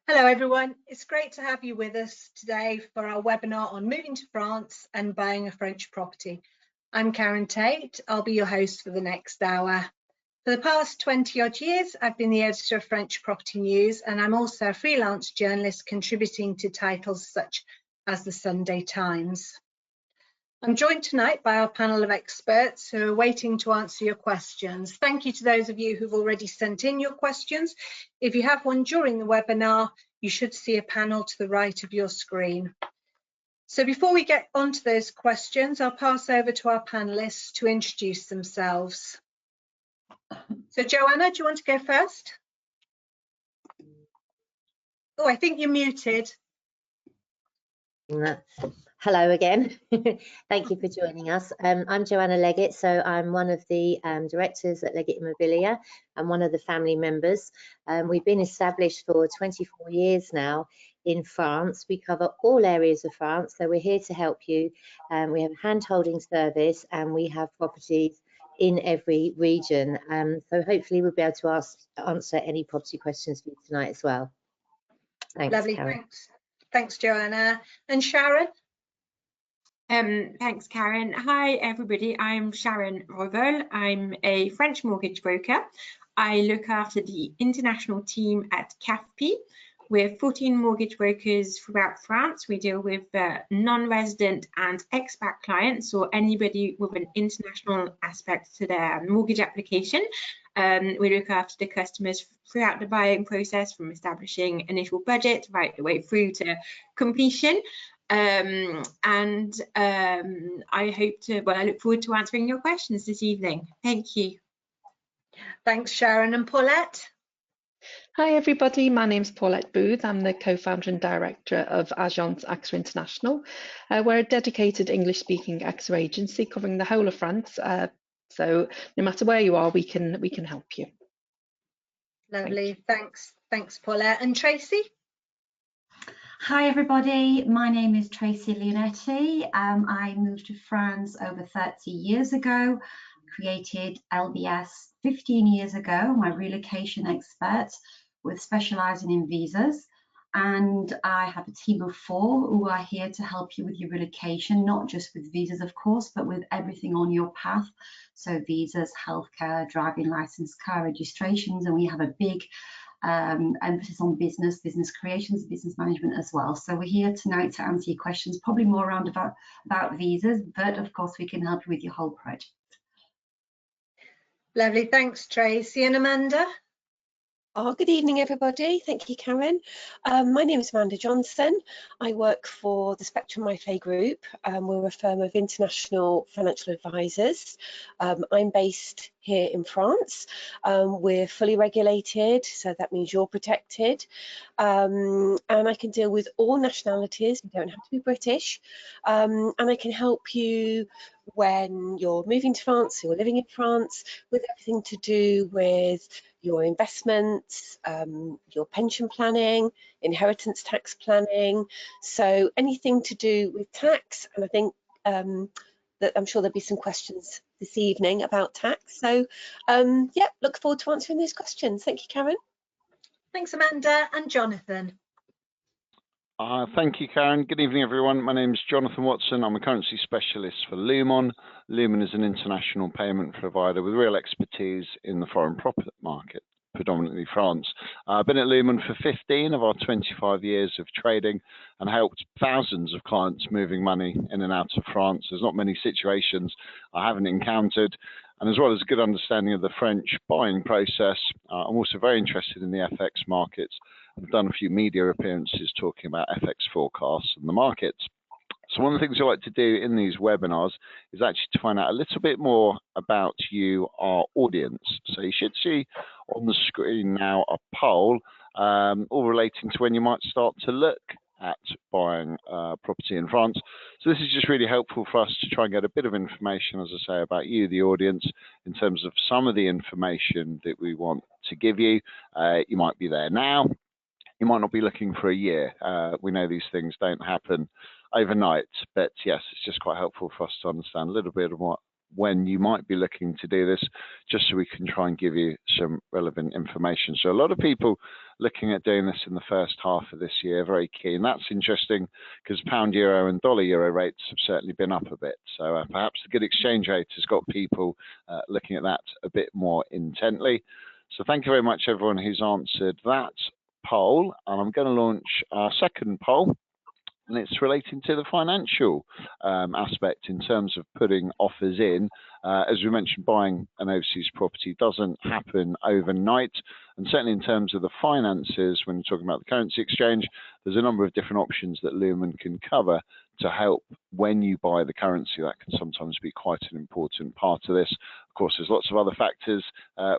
Hello everyone, it's great to have you with us today for our webinar on moving to France and buying a French property. I'm Karen Tate, I'll be your host for the next hour. For the past 20 odd years, I've been the editor of French Property News, and I'm also a freelance journalist contributing to titles such as the Sunday Times. I'm joined tonight by our panel of experts who are waiting to answer your questions. Thank you to those of you who've already sent in your questions. If you have one during the webinar, you should see a panel to the right of your screen. So before we get onto those questions, I'll pass over to our panelists to introduce themselves. So Joanna, do you want to go first? Oh, I think you're muted. Hello again. Thank you for joining us. I'm Joanna Leggett, so I'm one of the directors at LEGGETT IMMOBILIER and one of the family members. We've been established for 24 years now in France. We cover all areas of France, so we're here to help you. We have a hand-holding service and we have properties in every region. So hopefully we'll be able to answer any property questions for you tonight as well. Thanks, Lovely, Karen. Thanks, Joanna. And Sharon? Thanks, Karen. Hi, everybody. I'm Sharon Rovel. I'm a French mortgage broker. I look after the international team at CAFP. We're 14 mortgage brokers throughout France. We deal with non-resident and expat clients, or anybody with an international aspect to their mortgage application. We look after the customers throughout the buying process, from establishing initial budget right the way through to completion. I look forward to answering your questions this evening. Thank you. Thanks, Sharon. And Paulette? Hi everybody, my name's Paulette Booth. I'm the co-founder and director of Agence AXA International. We're a dedicated English-speaking AXA agency covering the whole of France. So no matter where you are, we can help you. Lovely, thanks Paulette. And Tracy? Hi everybody, my name is Tracy Leonetti. I moved to France over 30 years ago, created LBS 15 years ago. I'm a relocation expert with specialising in visas, and I have a team of 4 who are here to help you with your relocation, not just with visas of course, but with everything on your path. So visas, healthcare, driving licence, car registrations, and we have a big emphasis on business creations, business management as well. So we're here tonight to answer your questions, probably more around about visas, but of course we can help you with your whole project. Lovely, thanks Tracy. And Amanda? Oh, good evening, everybody. Thank you, Karen. My name is Amanda Johnson. I work for the Spectrum MyFA Group. We're a firm of international financial advisors. I'm based here in France. We're fully regulated, so that means you're protected. And I can deal with all nationalities. You don't have to be British. And I can help you when you're moving to France, or living in France, with everything to do with your investments, your pension planning, inheritance tax planning, so anything to do with tax. And I think that I'm sure there'll be some questions this evening about tax. So yeah, look forward to answering those questions. Thank you, Karen. Thanks, Amanda. And Jonathan? Thank you, Karen. Good evening, everyone. My name is Jonathan Watson. I'm a currency specialist for Lumon. Lumon is an international payment provider with real expertise in the foreign property market, predominantly France. I've been at Lumon for 15 of our 25 years of trading and helped thousands of clients moving money in and out of France. There's not many situations I haven't encountered. And as well as a good understanding of the French buying process, I'm also very interested in the FX markets. I've done a few media appearances talking about FX forecasts and the markets. So one of the things I like to do in these webinars is actually to find out a little bit more about you, our audience. So you should see on the screen now a poll, all relating to when you might start to look at buying property in France. So this is just really helpful for us to try and get a bit of information, as I say, about you, the audience, in terms of some of the information that we want to give you. You might be there now. You might not be looking for a year. We know these things don't happen overnight, but yes, it's just quite helpful for us to understand a little bit of what when you might be looking to do this, just so we can try and give you some relevant information. So a lot of people looking at doing this in the first half of this year, very keen. That's interesting because pound euro and dollar euro rates have certainly been up a bit. So perhaps the good exchange rate has got people looking at that a bit more intently. So thank you very much, everyone who's answered that poll. And I'm going to launch our second poll, and it's relating to the financial aspect in terms of putting offers in. As we mentioned, buying an overseas property doesn't happen overnight, and certainly in terms of the finances, when you're talking about the currency exchange, there's a number of different options that Lumen can cover to help when you buy the currency. That can sometimes be quite an important part of this. Of course, there's lots of other factors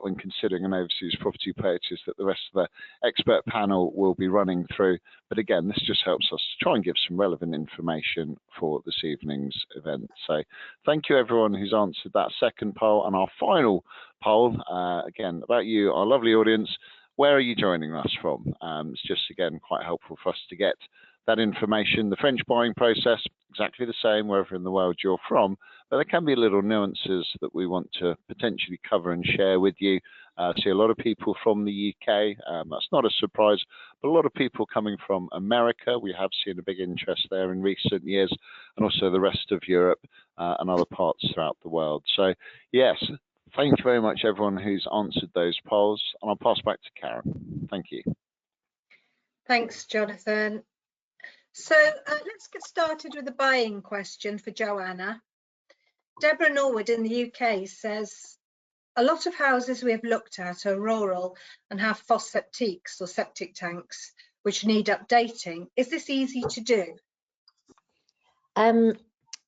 when considering an overseas property purchase that the rest of the expert panel will be running through. But again, this just helps us to try and give some relevant information for this evening's event. So thank you everyone who's answered that second poll. And our final poll, again, about you, our lovely audience, where are you joining us from? It's just, again, quite helpful for us to get that information. The French buying process, exactly the same wherever in the world you're from, but there can be little nuances that we want to potentially cover and share with you. See a lot of people from the UK, that's not a surprise, but a lot of people coming from America. We have seen a big interest there in recent years, and also the rest of Europe and other parts throughout the world. So yes, thank you very much everyone who's answered those polls, and I'll pass back to Karen. Thank you. Thanks, Jonathan. So let's get started with the buying question for Joanna. Deborah Norwood in the UK says, a lot of houses we have looked at are rural and have fosse septiques or septic tanks which need updating. Is this easy to do?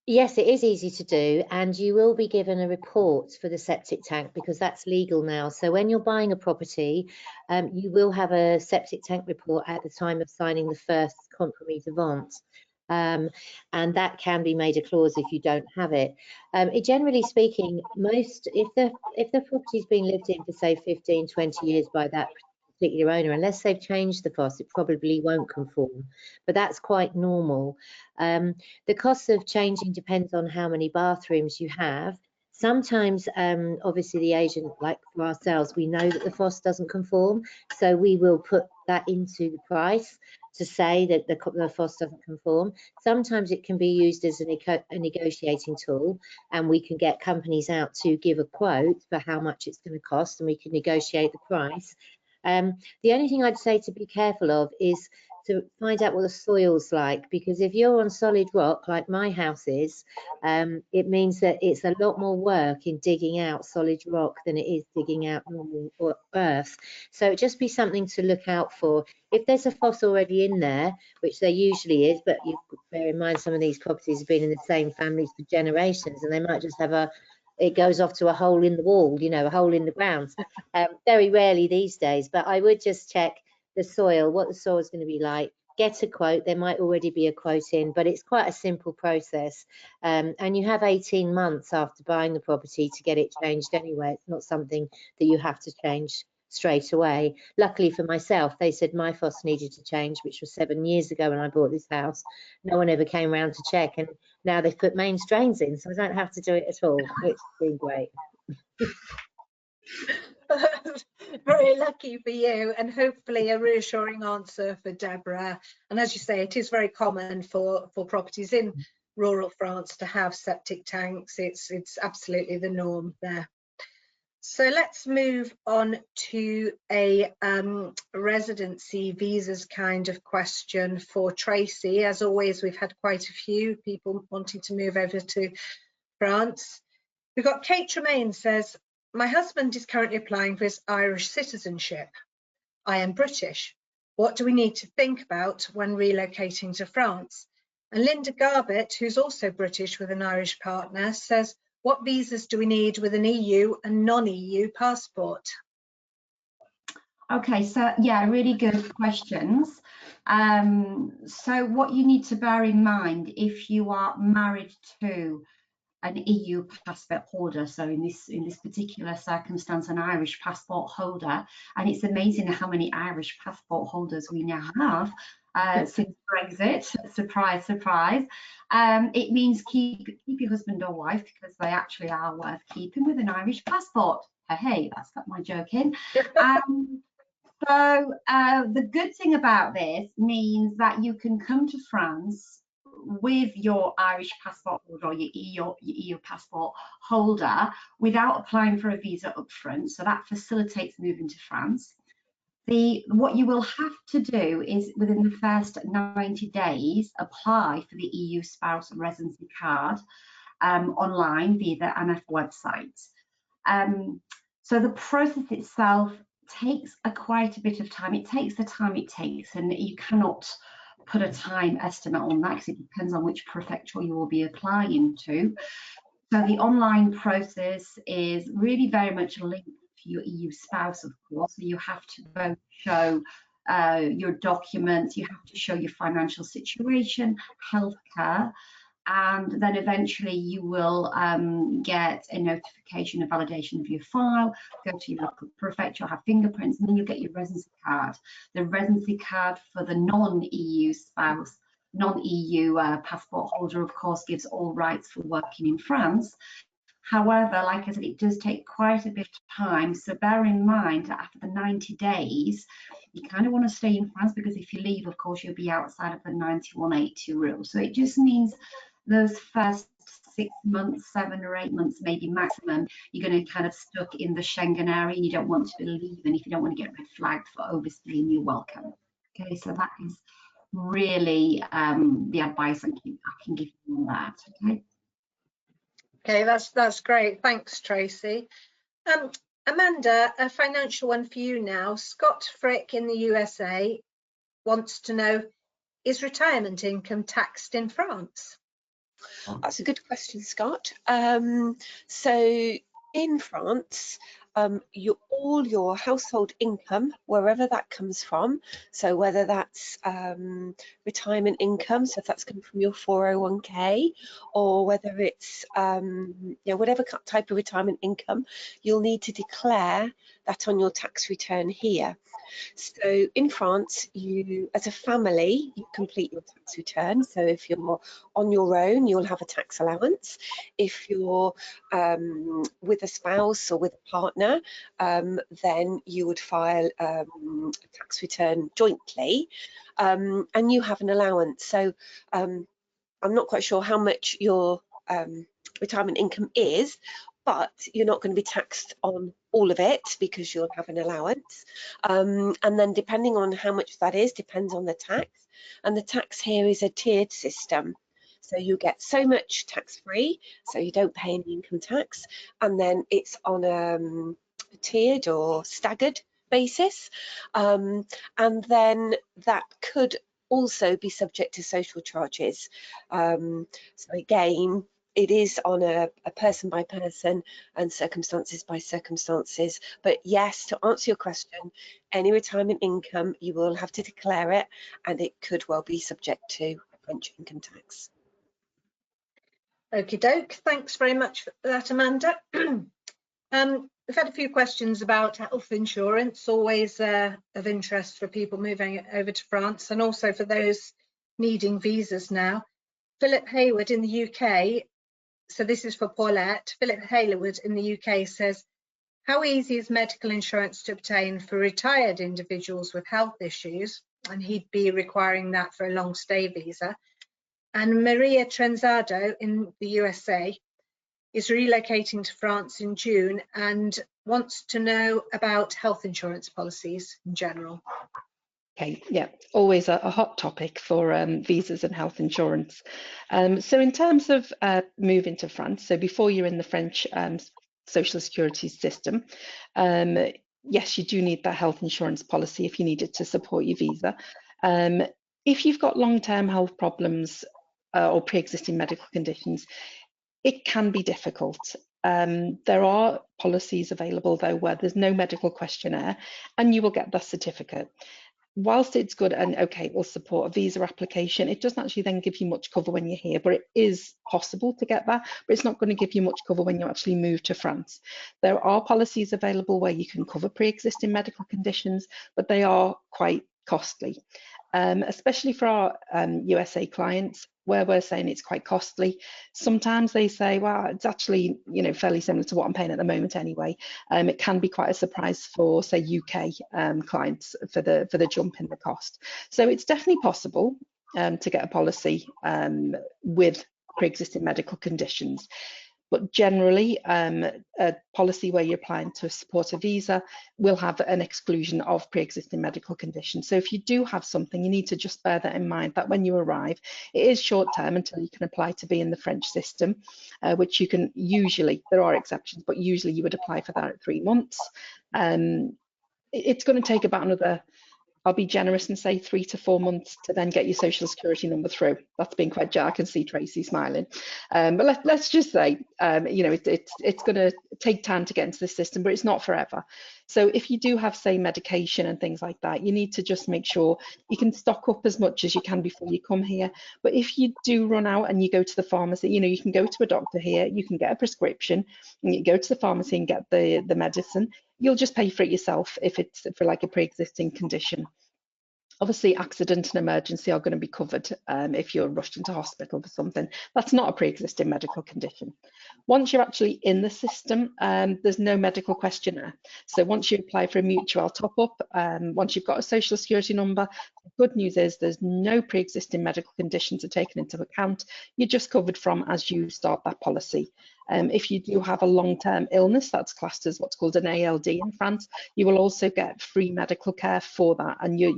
Yes, it is easy to do, and you will be given a report for the septic tank because that's legal now. So when you're buying a property, you will have a septic tank report at the time of signing the first compromis de vente. And that can be made a clause if you don't have it. Generally speaking, if the property's been lived in for say 15, 20 years by that particular owner, unless they've changed the fosse, it probably won't conform, but that's quite normal. The cost of changing depends on how many bathrooms you have. Sometimes, obviously the agent, like for ourselves, we know that the fosse doesn't conform, so we will put that into the price to say that the fosse doesn't conform. Sometimes it can be used as a negotiating tool, and we can get companies out to give a quote for how much it's going to cost, and we can negotiate the price. The only thing I'd say to be careful of is to find out what the soil's like, because if you're on solid rock like my house is, it means that it's a lot more work in digging out solid rock than it is digging out normal earth. So it'd just be something to look out for. If there's a fosse already in there, which there usually is, but you bear in mind some of these properties have been in the same families for generations, and they might just have it goes off to a hole in the wall, you know, a hole in the ground. Very rarely these days, but I would just check the soil, what the soil is going to be like, get a quote. There might already be a quote in, but it's quite a simple process. And you have 18 months after buying the property to get it changed anyway. It's not something that you have to change straight away. Luckily for myself, they said my fosse needed to change, which was 7 years ago when I bought this house. No one ever came around to check, and now they've put mains drains in, so I don't have to do it at all. It's been great. Very lucky for you, and hopefully a reassuring answer for Deborah. And as you say, it is very common for properties in rural France to have septic tanks. It's absolutely the norm there. So let's move on to a residency visas kind of question for Tracy. As always, we've had quite a few people wanting to move over to France. We've got Kate Tremaine says, my husband is currently applying for his Irish citizenship. I am British. What do we need to think about when relocating to France? And Linda Garbett, who's also British with an Irish partner, says, what visas do we need with an EU and non-EU passport? Okay, so yeah, really good questions. So what you need to bear in mind if you are married to an EU passport holder. So in this particular circumstance, an Irish passport holder. And it's amazing how many Irish passport holders we now have since Brexit. Surprise, surprise. It means keep your husband or wife, because they actually are worth keeping, with an Irish passport. Hey, that's got my joke in. So the good thing about this means that you can come to France with your Irish passport holder or your EU passport holder without applying for a visa up front. So that facilitates moving to France. What you will have to do is, within the first 90 days, apply for the EU spouse residency card online via the ANF website. So the process itself takes quite a bit of time. It takes the time it takes, and you cannot put a time estimate on that because it depends on which prefecture you will be applying to. So the online process is really very much linked to your EU spouse, of course. So you have to both show your documents, you have to show your financial situation, healthcare, and then eventually you will get a notification, a validation of your file, go to your local prefecture, have fingerprints, and then you'll get your residency card. The residency card for the non-EU spouse, non-EU passport holder, of course, gives all rights for working in France. However, like I said, it does take quite a bit of time. So bear in mind that after the 90 days, you kind of want to stay in France, because if you leave, of course, you'll be outside of the 9182 rule. So it just means those first 6 months, 7 or 8 months, maybe maximum, you're going to kind of stuck in the Schengen area, and you don't want to be leaving. If you don't want to get red flagged for overstaying, you're welcome. Okay, so that is really the advice I can give you on that. Okay. Okay, that's great. Thanks, Tracy. Amanda, a financial one for you now. Scott Frick in the USA wants to know, is retirement income taxed in France? That's a good question, Scott. So in France, all your household income, wherever that comes from, so whether that's retirement income, so if that's coming from your 401k, or whether it's whatever type of retirement income, you'll need to declare that on your tax return here. So in France, you, as a family, you complete your tax return. So if you're on your own, you'll have a tax allowance. If you're with a spouse or with a partner, then you would file a tax return jointly, and you have an allowance. So I'm not quite sure how much your retirement income is, but you're not going to be taxed on all of it because you'll have an allowance. And then depending on how much that is, depends on the tax. And the tax here is a tiered system. So you get so much tax-free, so you don't pay any income tax. And then it's on a tiered or staggered basis. And then that could also be subject to social charges. So again, it is on a person by person and circumstances by circumstances. But yes, to answer your question, any retirement income, you will have to declare it, and it could well be subject to French income tax. Okie doke. Thanks very much for that, Amanda. We've had a few questions about health insurance, always of interest for people moving over to France, and also for those needing visas now. Philip Hayward in the UK, so this is for Paulette. Philip Hayward in the UK says, how easy is medical insurance to obtain for retired individuals with health issues? And he'd be requiring that for a long stay visa. And Maria Trenzado in the USA is relocating to France in June and wants to know about health insurance policies in general. Okay, yeah, always a hot topic for visas and health insurance. So in terms of moving to France, so before you're in the French social security system, yes, you do need that health insurance policy if you need it to support your visa. If you've got long-term health problems or pre-existing medical conditions, it can be difficult. There are policies available though where there's no medical questionnaire and you will get that certificate. whilst it's good and okay, it will support a visa application, it doesn't actually then give you much cover when you're here, but it is possible to get that, but it's not going to give you much cover when you actually move to France. There are policies available where you can cover pre-existing medical conditions, but they are quite costly, especially for our USA clients, where we're saying it's quite costly. Sometimes they say, well, it's actually, you know, fairly similar to what I'm paying at the moment anyway. It can be quite a surprise for, say, UK clients for the jump in the cost. So it's definitely possible to get a policy with pre-existing medical conditions. But generally, a policy where you're applying to support a visa will have an exclusion of pre-existing medical conditions. So if you do have something, you need to just bear that in mind, that when you arrive, it is short term until you can apply to be in the French system, which you can usually, there are exceptions, but usually you would apply for that at 3 months. It's going to take about another, I'll be generous and say 3 to 4 months to then get your social security number through. That's been quite jark. I can see Tracy smiling. But let's just say, you know, it's going to take time to get into the system, but it's not forever. So if you do have, say, medication and things like that, you need to just make sure you can stock up as much as you can before you come here. But if you do run out and you go to the pharmacy, you know, you can go to a doctor here, you can get a prescription, and you go to the pharmacy and get the medicine. You'll just pay for it yourself if it's for like a pre-existing condition. Obviously, accident and emergency are going to be covered if you're rushed into hospital for something. That's not a pre-existing medical condition. Once you're actually in the system, there's no medical questionnaire. So once you apply for a mutual top-up, once you've got a social security number, the good news is there's no pre-existing medical conditions are taken into account. You're just covered from as you start that policy. If you do have a long-term illness, that's classed as what's called an ALD in France, you will also get free medical care for that, and your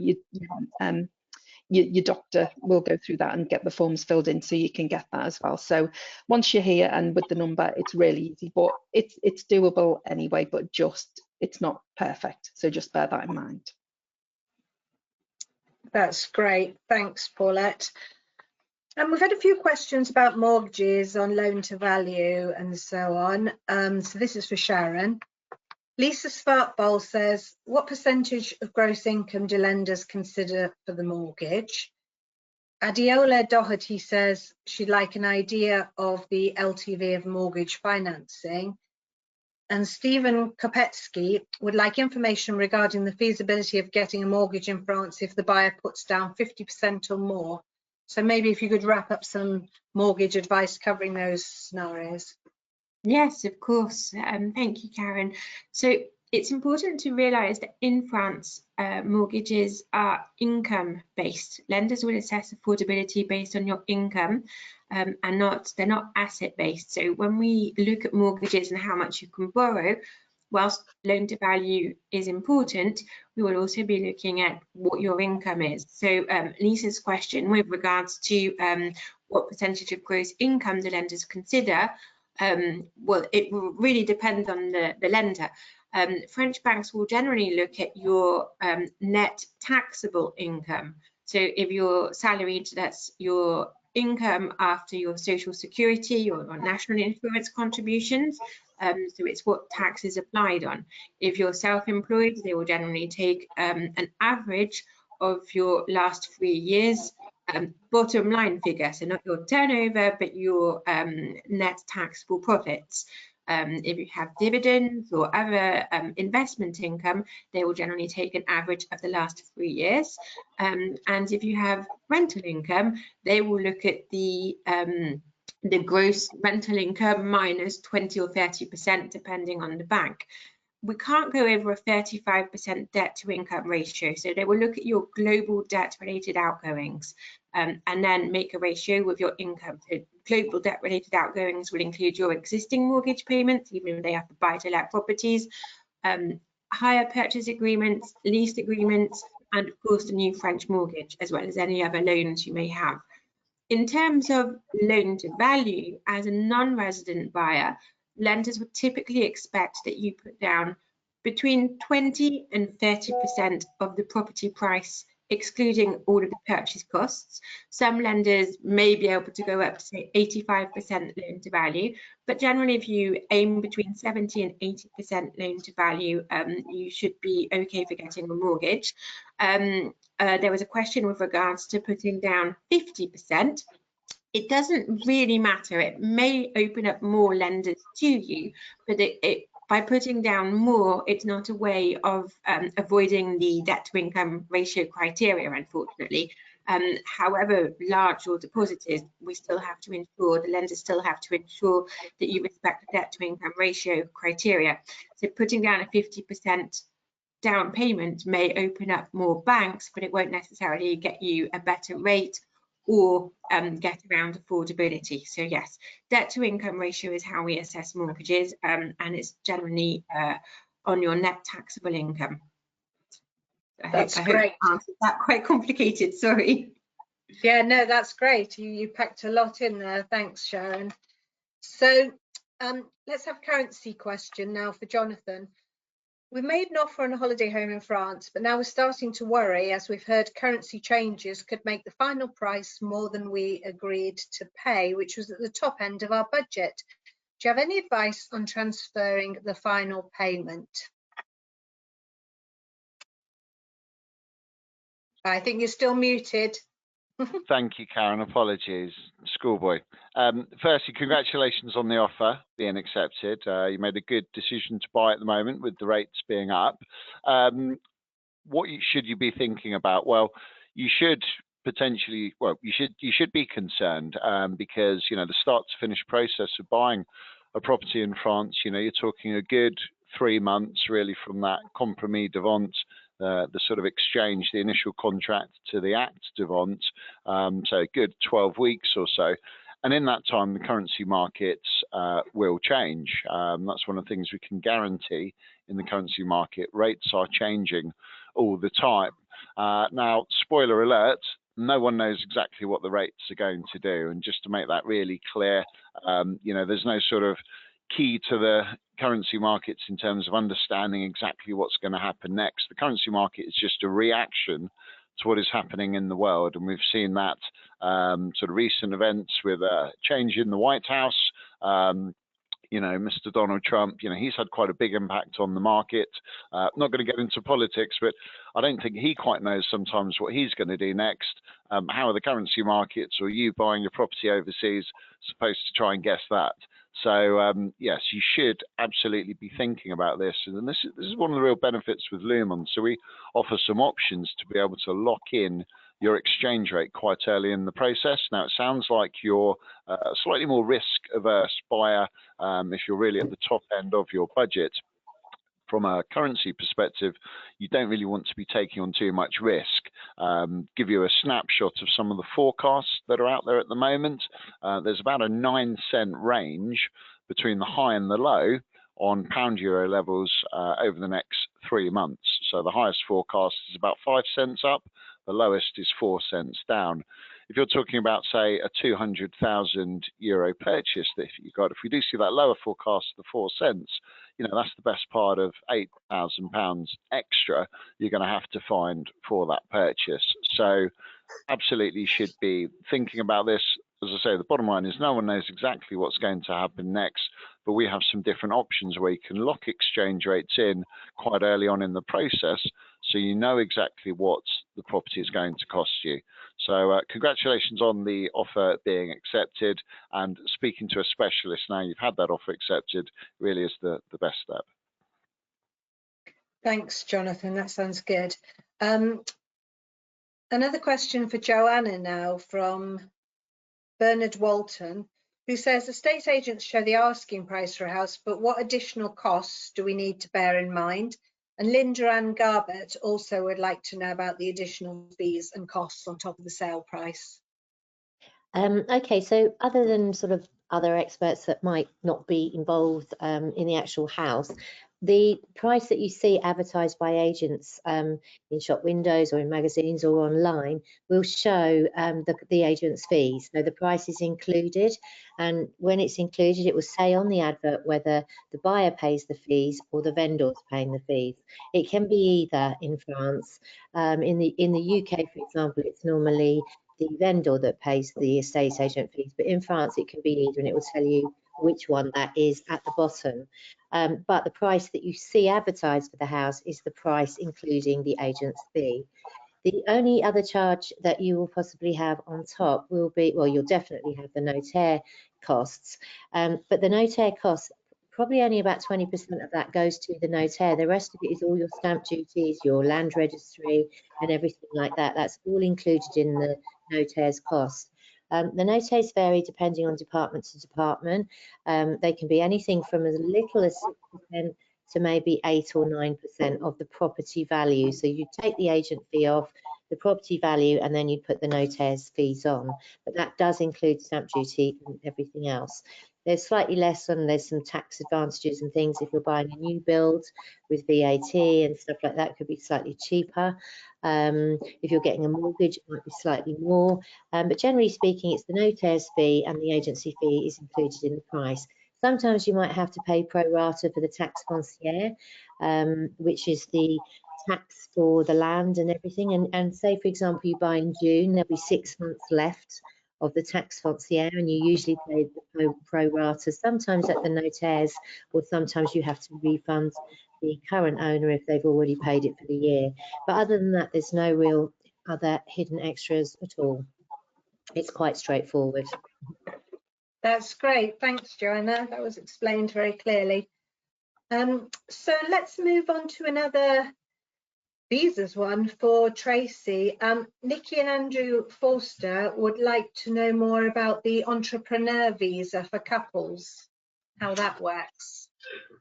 doctor will go through that and get the forms filled in so you can get that as well. So once you're here and with the number, it's really easy, but it's doable anyway, but just it's not perfect. So just bear that in mind. That's great. Thanks, Paulette. And we've had a few questions about mortgages on loan to value and so on. So this is for Sharon. Lisa Svartbowl says, what percentage of gross income do lenders consider for the mortgage? Adiola Doherty says she'd like an idea of the LTV of mortgage financing. And Stephen Kopetsky would like information regarding the feasibility of getting a mortgage in France if the buyer puts down 50% or more. So maybe if you could wrap up some mortgage advice covering those scenarios. Yes, of course. Thank you, Karen. So it's important to realise that in France, mortgages are income-based. Lenders will assess affordability based on your income, and they're not asset-based. So when we look at mortgages and how much you can borrow, whilst loan to value is important, we will also be looking at what your income is. So Lisa's question with regards to what percentage of gross income the lenders consider, well, it will really depend on the lender. French banks will generally look at your net taxable income. So if you're salaried, that's your income after your social security or national insurance contributions. So it's what tax is applied on. If you're self-employed, they will generally take an average of your last 3 years bottom line figure, so not your turnover, but your net taxable profits. If you have dividends or other investment income, they will generally take an average of the last 3 years. And if you have rental income, they will look at the gross rental income minus 20 or 30%, depending on the bank. We can't go over a 35% debt to income ratio. So they will look at your global debt related outgoings and then make a ratio with your income. So global debt related outgoings will include your existing mortgage payments, even if they have to buy to let properties, hire purchase agreements, lease agreements, and of course the new French mortgage, as well as any other loans you may have. In terms of loan to value, as a non-resident buyer, lenders would typically expect that you put down between 20 and 30% of the property price excluding all of the purchase costs. Some lenders may be able to go up to say 85% loan to value, but generally if you aim between 70 and 80% loan to value, you should be okay for getting a mortgage. There was a question with regards to putting down 50%. It doesn't really matter. It may open up more lenders to you, but by putting down more, it's not a way of avoiding the debt to income ratio criteria, unfortunately. However large your deposit is, we still have to ensure, the lenders still have to ensure that you respect the debt to income ratio criteria. So putting down a 50% down payment may open up more banks, but it won't necessarily get you a better rate or get around affordability. So yes, debt to income ratio is how we assess mortgages, and it's generally on your net taxable income. That's I great. hope I answered that. Quite complicated, sorry. Yeah, no, that's great. You packed a lot in there. Thanks, Sharon. So let's have a currency question now for Jonathan. We've made an offer on a holiday home in France, but now we're starting to worry as we've heard currency changes could make the final price more than we agreed to pay, which was at the top end of our budget. Do you have any advice on transferring the final payment? I think you're still muted. Thank you, Karen. Apologies, schoolboy. Firstly, congratulations on the offer being accepted. You made a good decision to buy at the moment with the rates being up. What should you be thinking about? Well, you should potentially, you should be concerned because, you know, the start to finish process of buying a property in France, you know, you're talking a good 3 months really from that compromis de vente, the sort of exchange, the initial contract to the acte de vente, so a good 12 weeks or so. And in that time, the currency markets will change. That's one of the things we can guarantee in the currency market. Rates are changing all the time. Now, spoiler alert, no one knows exactly what the rates are going to do. And just to make that really clear, you know, there's no sort of key to the currency markets in terms of understanding exactly what's going to happen next. The currency market is just a reaction to what is happening in the world, and we've seen that sort of recent events with a change in the White House. You know, Mr. Donald Trump, you know, he's had quite a big impact on the market. Not going to get into politics, but I don't think he quite knows sometimes what he's going to do next. How are the currency markets or you buying your property overseas supposed to try and guess that? So yes, you should absolutely be thinking about this. And this is one of the real benefits with Lumon. So we offer some options to be able to lock in your exchange rate quite early in the process. Now, it sounds like you're a slightly more risk-averse buyer if you're really at the top end of your budget. From a currency perspective, you don't really want to be taking on too much risk. Give you a snapshot of some of the forecasts that are out there at the moment. There's about a 9-cent range between the high and the low on pound-euro levels over the next 3 months. So the highest forecast is about 5 cents up. The lowest is 4 cents down. If you're talking about, say, a €200,000 purchase that you got, if we do see that lower forecast, the 4 cents, you know, that's the best part of £8,000 extra you're going to have to find for that purchase. So absolutely should be thinking about this. As I say, the bottom line is no one knows exactly what's going to happen next, but we have some different options where you can lock exchange rates in quite early on in the process, so you know exactly what the property is going to cost you. So congratulations on the offer being accepted, and speaking to a specialist now you've had that offer accepted really is the best step. Thanks, Jonathan. That sounds good. Another question for Joanna now from Bernard Walton, who says estate agents show the asking price for a house, but what additional costs do we need to bear in mind? And Linda Ann Garbett also would like to know about the additional fees and costs on top of the sale price. Okay, so other than sort of other experts that might not be involved in the actual house, The price that you see advertised by agents in shop windows or in magazines or online will show the agent's fees. So the price is included, and when it's included, it will say on the advert whether the buyer pays the fees or the vendor's paying the fees. It can be either in France. In the UK, for example, it's normally the vendor that pays the estate agent fees, but in France it can be either, and it will tell you which one that is at the bottom. But the price that you see advertised for the house is the price including the agent's fee. The only other charge that you will possibly have on top will be, well, you'll definitely have the notaire costs, but the notaire costs, probably only about 20% of that goes to the notaire. The rest of it is all your stamp duties, your land registry and everything like that. That's all included in the notaire's cost. The notaires vary depending on department to department. They can be anything from as little as 6% to maybe 8 or 9% of the property value. So you take the agent fee off, the property value, and then you put the notaire's fees on. But that does include stamp duty and everything else. There's slightly less on, there's some tax advantages and things if you're buying a new build with VAT and stuff like that, could be slightly cheaper. If you're getting a mortgage, it might be slightly more. But generally speaking, it's the notaire's fee and the agency fee is included in the price. Sometimes you might have to pay pro rata for the taxe foncière, which is the tax for the land and everything. And say, for example, you buy in June, there'll be 6 months left of the taxe foncière, and you usually pay the pro rata, sometimes at the notaires, or sometimes you have to refund the current owner if they've already paid it for the year. But other than that, there's no real other hidden extras at all. It's quite straightforward. That's great. Thanks, Joanna. That was explained very clearly. So let's move on to another visas one for Tracy. Nikki and Andrew Forster would like to know more about the entrepreneur visa for couples, how that works.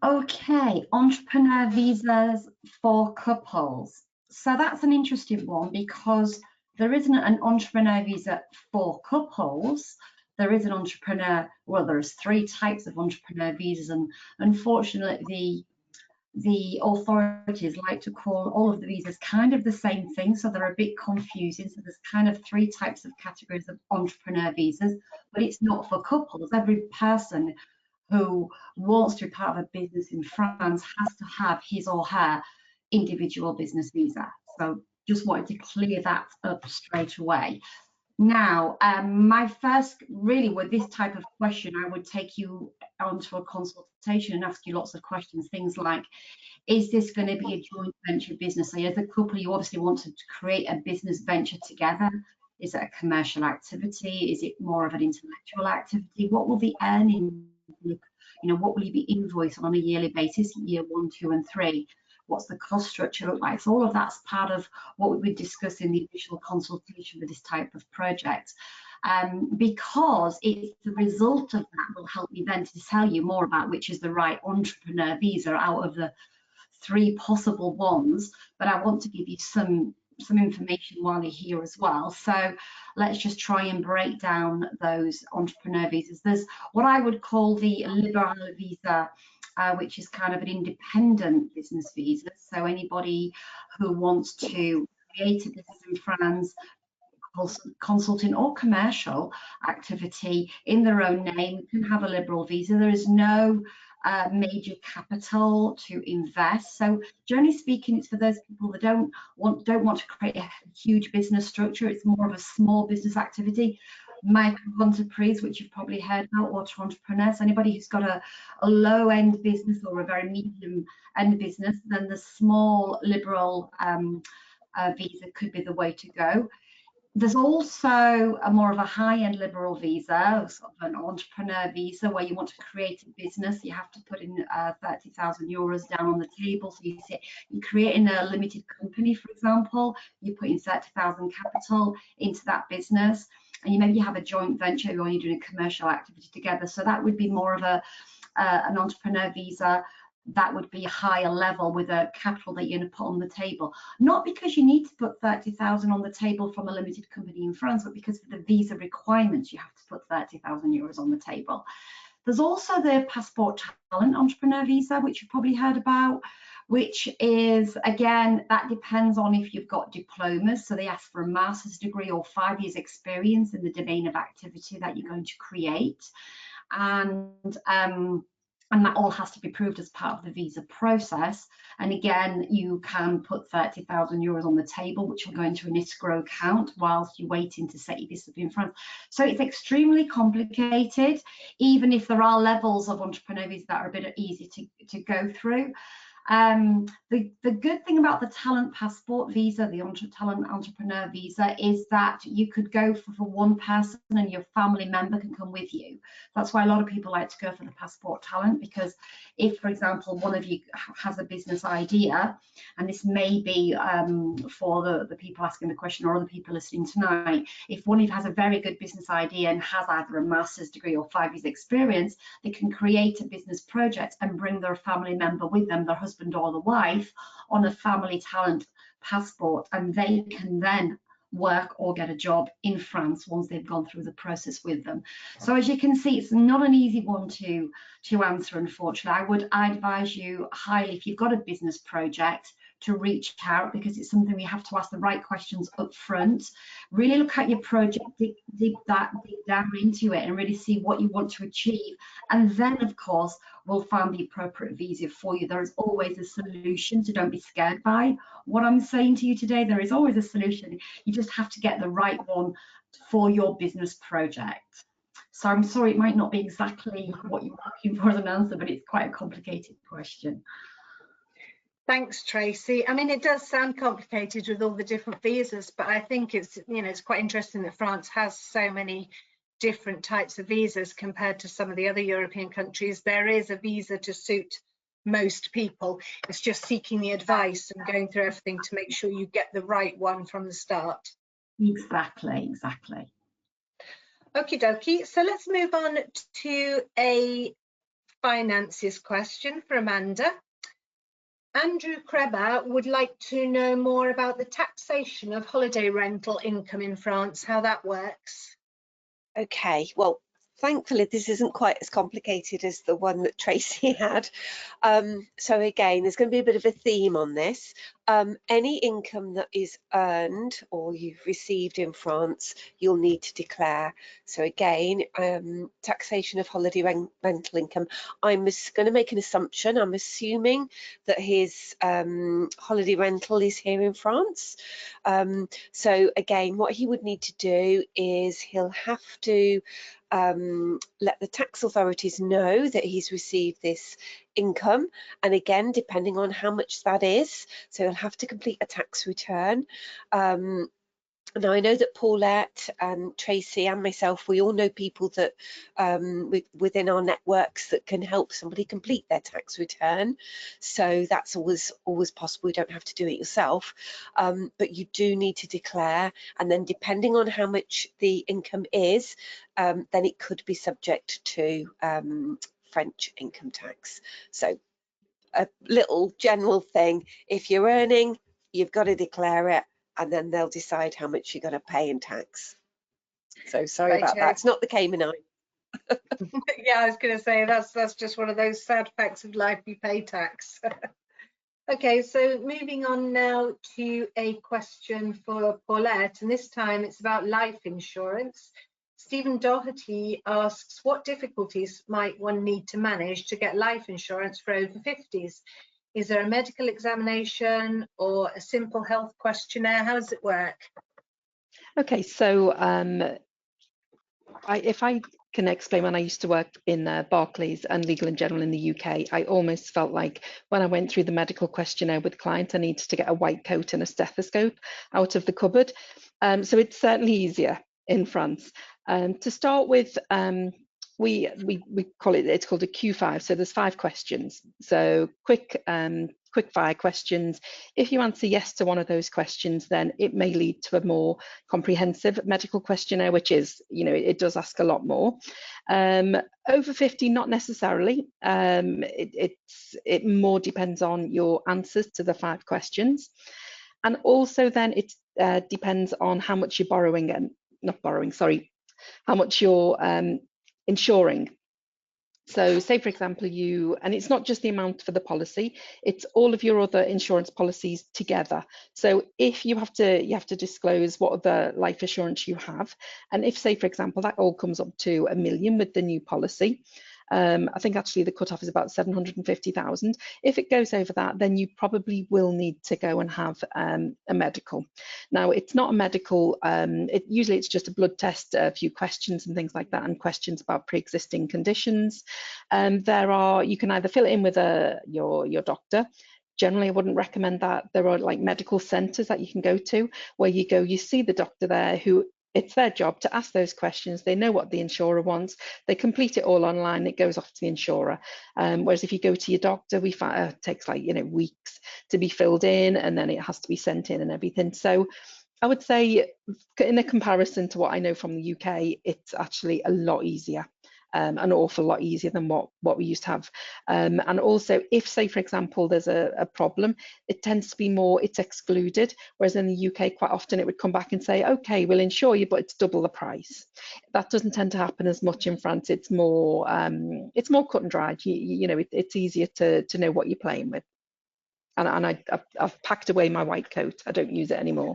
Okay, entrepreneur visas for couples. So that's an interesting one because there isn't an entrepreneur visa for couples. There is an entrepreneur, well, there's 3 types of entrepreneur visas, and unfortunately the authorities like to call all of the visas kind of the same thing, so they're a bit confusing. So there's kind of 3 types of categories of entrepreneur visas, but it's not for couples. Every person who wants to be part of a business in France has to have his or her individual business visa. So just wanted to clear that up straight away. Now, my first, really with this type of question, I would take you onto a consultation and ask you lots of questions, things like, is this going to be a joint venture business? So as a couple, you obviously want to create a business venture together. Is it a commercial activity? Is it more of an intellectual activity? What will the earnings look? You know, what will you be invoiced on a yearly basis, year 1, 2, and 3? What's the cost structure look like? So all of that's part of what we would discuss in the initial consultation for this type of project. Because it's the result of that will help me then to tell you more about which is the right entrepreneur visa out of the 3 possible ones. But I want to give you some information while you're here as well. So let's just try and break down those entrepreneur visas. There's what I would call the liberal visa, which is kind of an independent business visa. So anybody who wants to create a business in France, consulting or commercial activity in their own name, can have a liberal visa. There is no major capital to invest. So generally speaking, it's for those people that don't want to create a huge business structure. It's more of a small business activity. Micro entreprise, which you've probably heard about, or entrepreneurs, anybody who's got a low-end business or a very medium-end business, then the small liberal visa could be the way to go. There's also a more of a high-end liberal visa, sort of an entrepreneur visa, where you want to create a business. You have to put in 30,000 euros down on the table. So you say you're creating a limited company, for example, you put in 30,000 capital into that business, and you maybe have a joint venture where you're doing a commercial activity together. So that would be more of an entrepreneur visa. That would be a higher level with a capital that you're going to put on the table. Not because you need to put 30,000 on the table from a limited company in France, but because for the visa requirements, you have to put 30,000 euros on the table. There's also the Passport Talent Entrepreneur Visa, which you've probably heard about, which is, again, that depends on if you've got diplomas. So they ask for a master's degree or 5 years experience in the domain of activity that you're going to create. And that all has to be proved as part of the visa process. And again, you can put 30,000 euros on the table, which will go into an escrow account whilst you're waiting to set your visa up in France. So it's extremely complicated, even if there are levels of entrepreneur visa that are a bit easy to go through. The good thing about the talent passport visa, the talent entrepreneur visa, is that you could go for one person and your family member can come with you. That's why a lot of people like to go for the passport talent, because if, for example, one of you has a business idea, and this may be for the people asking the question or other people listening tonight, if one of you has a very good business idea and has either a master's degree or 5 years experience, they can create a business project and bring their family member with them, their husband or the wife, on a family talent passport, and they can then work or get a job in France once they've gone through the process with them. So as you can see, it's not an easy one to answer, unfortunately. I advise you highly, if you've got a business project, to reach out, because it's something we have to ask the right questions up front. Really look at your project, dig down into it and really see what you want to achieve. And then, of course, we'll find the appropriate visa for you. There is always a solution, so don't be scared by what I'm saying to you today. There is always a solution. You just have to get the right one for your business project. So I'm sorry, it might not be exactly what you're looking for as an answer, but it's quite a complicated question. Thanks, Tracy. I mean, it does sound complicated with all the different visas, but I think it's, you know, it's quite interesting that France has so many different types of visas compared to some of the other European countries. There is a visa to suit most people. It's just seeking the advice and going through everything to make sure you get the right one from the start. Exactly. Okie dokie. So let's move on to a finances question for Amanda. Andrew Kreber would like to know more about the taxation of holiday rental income in France, how that works. Okay, well, thankfully this isn't quite as complicated as the one that Tracy had. So again, there's going to be a bit of a theme on this. Any income that is earned or you've received in France, you'll need to declare. So again, taxation of holiday rental income. I'm going to make an assumption. I'm assuming that his holiday rental is here in France. So again, what he would need to do is he'll have to let the tax authorities know that he's received this income, and again, depending on how much that is, so he'll have to complete a tax return. Now, I know that Paulette and Tracy and myself, we all know people that within our networks that can help somebody complete their tax return. So that's always possible. You don't have to do it yourself, but you do need to declare. And then depending on how much the income is, then it could be subject to French income tax. So a little general thing, if you're earning, you've got to declare it, and then they'll decide how much you're going to pay in tax. So sorry about that. It's not the Cayman Islands. Yeah, I was going to say that's just one of those sad facts of life. You pay tax. Okay, so moving on now to a question for Paulette, and this time it's about life insurance. Stephen Doherty asks, what difficulties might one need to manage to get life insurance for over 50s? Is there a medical examination or a simple health questionnaire? How does it work? Okay, so if I can explain, when I used to work in Barclays and Legal & General in the UK, I almost felt like when I went through the medical questionnaire with clients, I needed to get a white coat and a stethoscope out of the cupboard. So it's certainly easier in France. To start with, we call it, it's called a Q5. So there's 5 questions. So quick fire questions. If you answer yes to one of those questions, then it may lead to a more comprehensive medical questionnaire, which is, you know, it does ask a lot more. Over 50, not necessarily. It more depends on your answers to the 5 questions. And also then it depends on how much you're borrowing and how much you're insuring. So say, for example, and it's not just the amount for the policy, it's all of your other insurance policies together. So if you have to disclose what other life assurance you have. And if, say, for example, that all comes up to $1 million with the new policy, I think actually the cutoff is about 750,000. If it goes over that, then you probably will need to go and have a medical. Now, it's not a medical, usually it's just a blood test, a few questions and things like that, and questions about pre-existing conditions. You can either fill it in with your doctor. Generally, I wouldn't recommend that. There are like medical centres that you can go to where you see the doctor there who it's their job to ask those questions. They know what the insurer wants. They complete it all online. It goes off to the insurer. Whereas if you go to your doctor, we find it takes like weeks to be filled in, and then it has to be sent in and everything. So I would say, in a comparison to what I know from the UK, it's actually a lot easier. An awful lot easier than what we used to have. And also, if, say, for example, there's a problem, it tends to be more, it's excluded, whereas in the UK, quite often it would come back and say, okay, we'll insure you, but it's double the price. That doesn't tend to happen as much in France. It's more cut and dried. It's easier to know what you're playing with. And I've packed away my white coat. I don't use it anymore.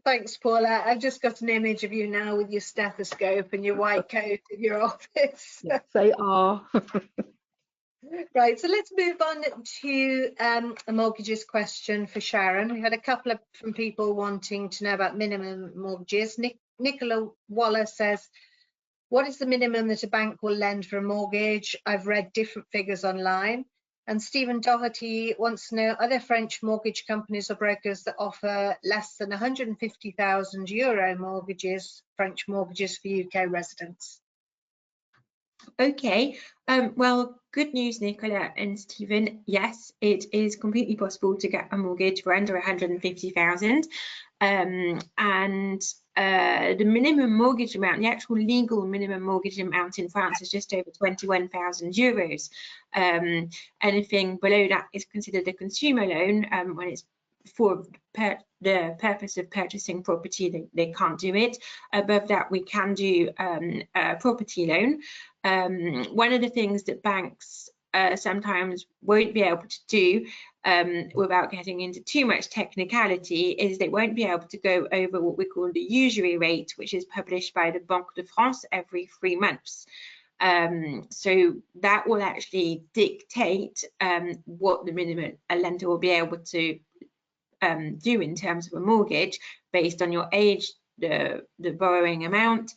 Thanks, Paula. I've just got an image of you now with your stethoscope and your white coat in your office. Yes, they are. Right, so let's move on to a mortgages question for Sharon. We had a couple from people wanting to know about minimum mortgages. Nicola Waller says, what is the minimum that a bank will lend for a mortgage? I've read different figures online. And Stephen Doherty wants to know, are there French mortgage companies or brokers that offer less than €150,000 mortgages, French mortgages for UK residents? Okay, well, good news, Nicola and Stephen. Yes, it is completely possible to get a mortgage for under 150,000. And the minimum mortgage amount, the actual legal minimum mortgage amount in France is just over €21,000. Anything below that is considered a consumer loan when it's for the purpose of purchasing property. They can't do it. Above that, we can do a property loan. One of the things that banks sometimes won't be able to do, without getting into too much technicality, is they won't be able to go over what we call the usury rate, which is published by the Banque de France every 3 months. So that will actually dictate what the minimum a lender will be able to do in terms of a mortgage based on your age, the borrowing amount,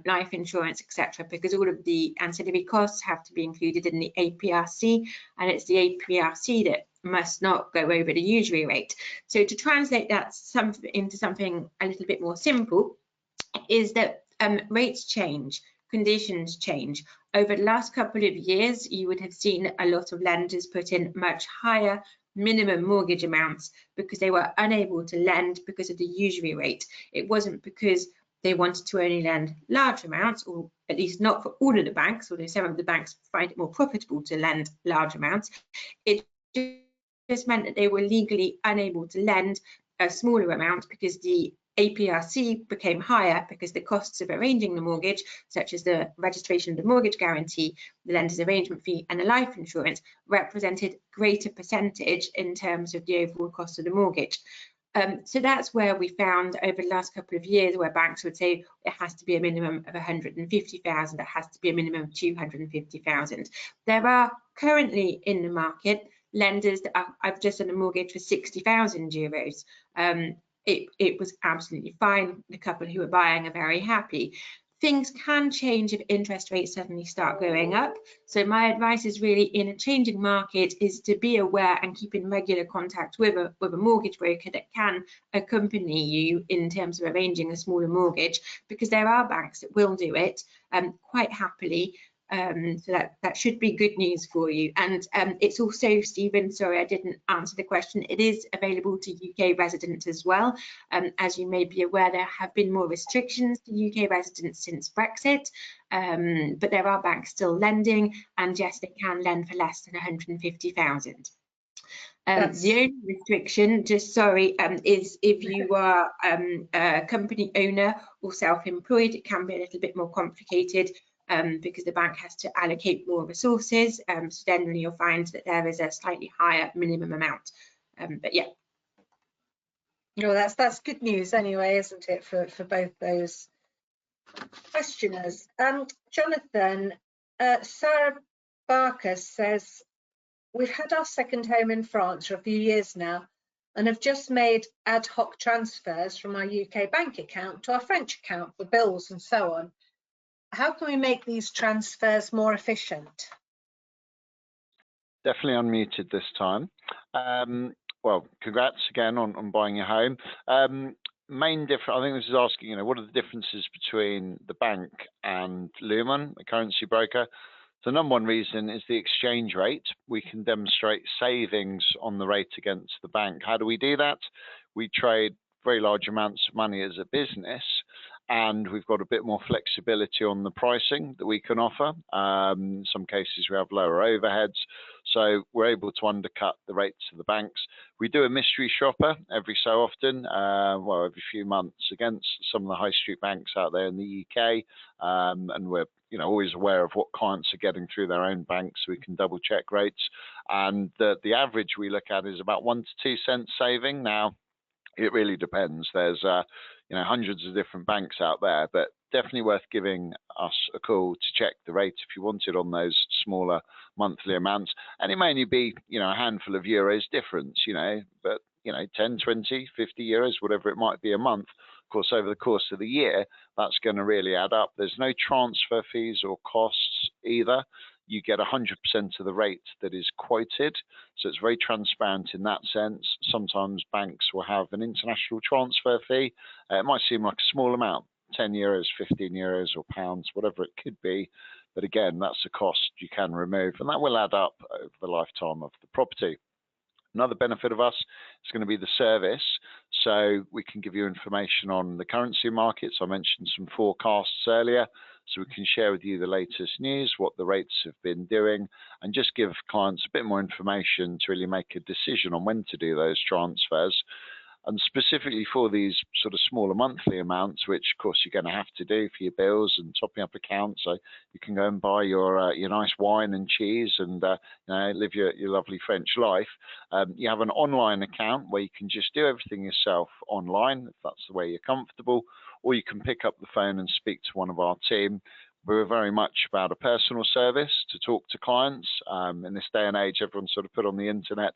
life insurance, etc., because all of the ancillary costs have to be included in the APRC, and it's the APRC that must not go over the usury rate. So to translate that into something a little bit more simple is that rates change, conditions change. Over the last couple of years, you would have seen a lot of lenders put in much higher minimum mortgage amounts because they were unable to lend because of the usury rate. It wasn't because they wanted to only lend large amounts, or at least not for all of the banks, although some of the banks find it more profitable to lend large amounts. It just meant that they were legally unable to lend a smaller amount because the APRC became higher because the costs of arranging the mortgage, such as the registration of the mortgage guarantee, the lender's arrangement fee and the life insurance, represented greater percentage in terms of the overall cost of the mortgage. So that's where we found over the last couple of years where banks would say it has to be a minimum of 150,000, it has to be a minimum of 250,000. There are currently in the market lenders that I've just done a mortgage for €60,000. It was absolutely fine. The couple who are buying are very happy. Things can change if interest rates suddenly start going up. So my advice is really, in a changing market, is to be aware and keep in regular contact with a mortgage broker that can accompany you in terms of arranging a smaller mortgage, because there are banks that will do it quite happily. So that should be good news for you. And it's also, Stephen, sorry I didn't answer the question, it is available to UK residents as well. As you may be aware, there have been more restrictions to UK residents since Brexit, but there are banks still lending, and yes, they can lend for less than 150,000. The only restriction, just sorry, is if you are a company owner or self-employed, it can be a little bit more complicated because the bank has to allocate more resources. So generally you'll find that there is a slightly higher minimum amount. But yeah. No, that's good news anyway, isn't it, for both those questioners. Jonathan, Sarah Barker says, we've had our second home in France for a few years now and have just made ad hoc transfers from our UK bank account to our French account for bills and so on. How can we make these transfers more efficient? Definitely unmuted this time. Well, congrats again on buying your home. Main difference, I think this is asking, what are the differences between the bank and Lumen, a currency broker? The number one reason is the exchange rate. We can demonstrate savings on the rate against the bank. How do we do that? We trade very large amounts of money as a business, and we've got a bit more flexibility on the pricing that we can offer. In some cases, we have lower overheads, so we're able to undercut the rates of the banks. We do a mystery shopper every so often, well, every few months against some of the high street banks out there in the UK, and we're always aware of what clients are getting through their own banks, so we can double check rates. And the average we look at is about 1 to 2 cents saving. Now, it really depends. There's hundreds of different banks out there, but definitely worth giving us a call to check the rate if you wanted on those smaller monthly amounts. And it may only be a handful of euros difference, but 10, 20, 50 euros, whatever it might be a month. Of course, over the course of the year, that's going to really add up. There's no transfer fees or costs either. You get 100% of the rate that is quoted. So it's very transparent in that sense. Sometimes banks will have an international transfer fee. It might seem like a small amount, 10 euros, 15 euros or pounds, whatever it could be. But again, that's a cost you can remove, and that will add up over the lifetime of the property. Another benefit of us is going to be the service. So we can give you information on the currency markets. I mentioned some forecasts earlier. So we can share with you the latest news, what the rates have been doing, and just give clients a bit more information to really make a decision on when to do those transfers. And specifically for these sort of smaller monthly amounts, which of course you're going to have to do for your bills and topping up accounts, so you can go and buy your nice wine and cheese and live your lovely French life. You have an online account where you can just do everything yourself online, if that's the way you're comfortable, or you can pick up the phone and speak to one of our team. We're very much about a personal service to talk to clients. In this day and age, everyone's sort of put on the internet.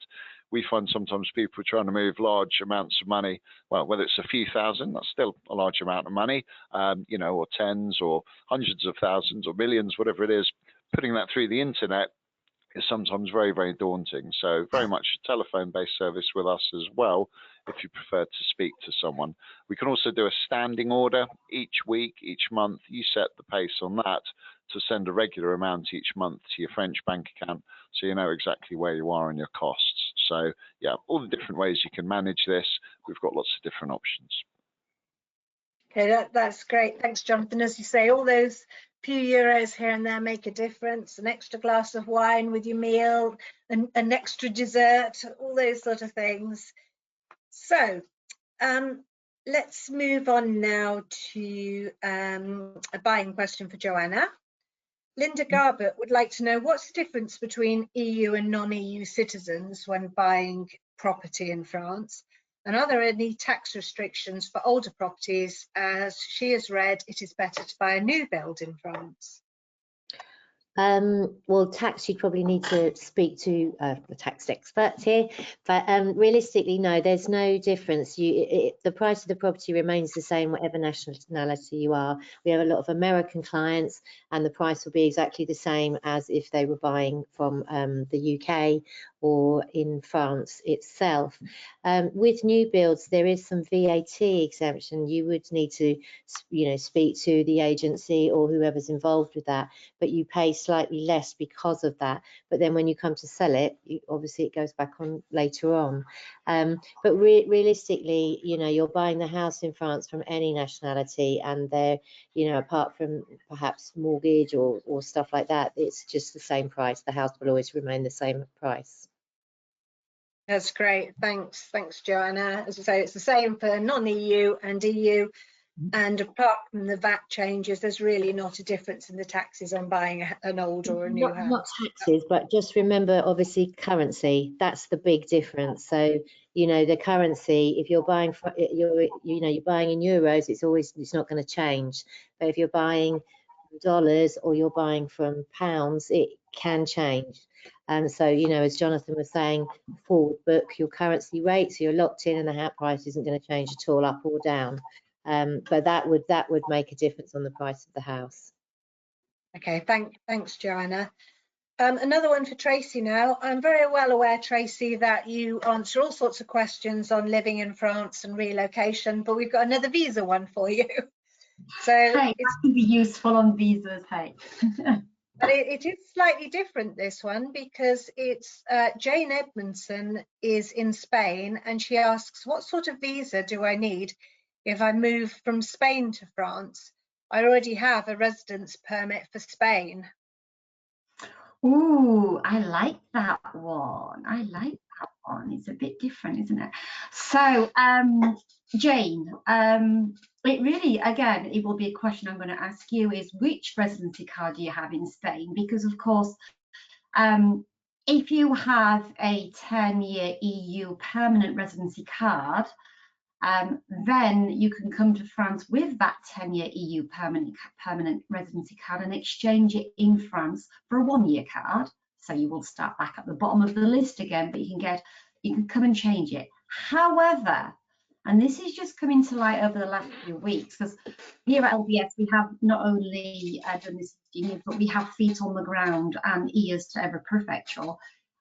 We find sometimes people trying to move large amounts of money, well, whether it's a few thousand, that's still a large amount of money, or tens or hundreds of thousands or millions, whatever it is, putting that through the internet is sometimes very, very daunting. So very much a telephone-based service with us as well, if you prefer to speak to someone. We can also do a standing order each week, each month. You set the pace on that to send a regular amount each month to your French bank account, so you know exactly where you are on your costs. So yeah, all the different ways you can manage this. We've got lots of different options. Okay, that's great. Thanks, Jonathan. As you say, all those few euros here and there make a difference. An extra glass of wine with your meal, an extra dessert, all those sort of things. So let's move on now to a buying question for Joanna. Linda Garbett would like to know, what's the difference between EU and non-EU citizens when buying property in France? And are there any tax restrictions for older properties? As she has read, it is better to buy a new build in France. Well, tax, you'd probably need to speak to the tax experts here, but realistically, no, there's no difference. The price of the property remains the same, whatever nationality you are. We have a lot of American clients, and the price will be exactly the same as if they were buying from the UK or in France itself. With new builds, there is some VAT exemption. You would need to, speak to the agency or whoever's involved with that, but you pay slightly less because of that. But then when you come to sell it, obviously it goes back on later on. But realistically, you're buying the house in France from any nationality, and they're, apart from perhaps mortgage or stuff like that, it's just the same price. The house will always remain the same price. That's great. Thanks, Joanna. As I say, it's the same for non-EU and EU. And apart from the VAT changes, there's really not a difference in the taxes on buying an old or a new house. Not taxes, but just remember, obviously, currency. That's the big difference. So, you know, the currency. If you're buying, you're buying in euros, it's not going to change. But if you're buying dollars or you're buying from pounds, it can change. And so, you know, as Jonathan was saying, forward book your currency rate, so you're locked in, and the house price isn't going to change at all, up or down. But that would make a difference on the price of the house. Okay, thanks, Joanna. Another one for Tracy now. I'm very well aware, Tracy, that you answer all sorts of questions on living in France and relocation, but we've got another visa one for you. So Hey, that can be useful on visas, hey. But it is slightly different, this one, because it's Jane Edmondson is in Spain, and she asks, what sort of visa do I need if I move from Spain to France? I already have a residence permit for Spain. Ooh, I like that one. It's a bit different, isn't it? So, Jane, it really, again, it will be a question I'm going to ask you is which residency card do you have in Spain? Because, of course, if you have a 10-year EU permanent residency card, then you can come to France with that 10-year EU permanent residency card and exchange it in France for a 1-year card. So you will start back at the bottom of the list again, but you can come and change it. However, and this is just coming to light over the last few weeks, because here at LBS we have not only done this 15 years, but we have feet on the ground and ears to every prefecture.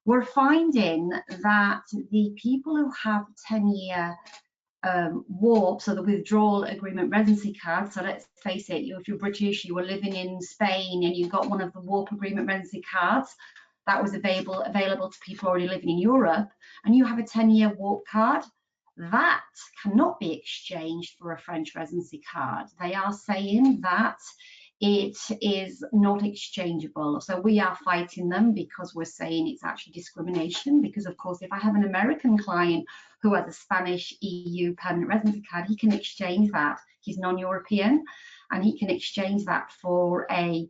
We're finding that the people who have 10-year warp, so the withdrawal agreement residency card. So let's face it, if you're British, you were living in Spain and you got one of the warp agreement residency cards that was available to people already living in Europe, and you have a 10-year warp card, that cannot be exchanged for a French residency card. They are saying that it is not exchangeable. So we are fighting them because we're saying it's actually discrimination, because of course if I have an American client who has a Spanish EU permanent residency card, he can exchange that. He's non-European and he can exchange that for a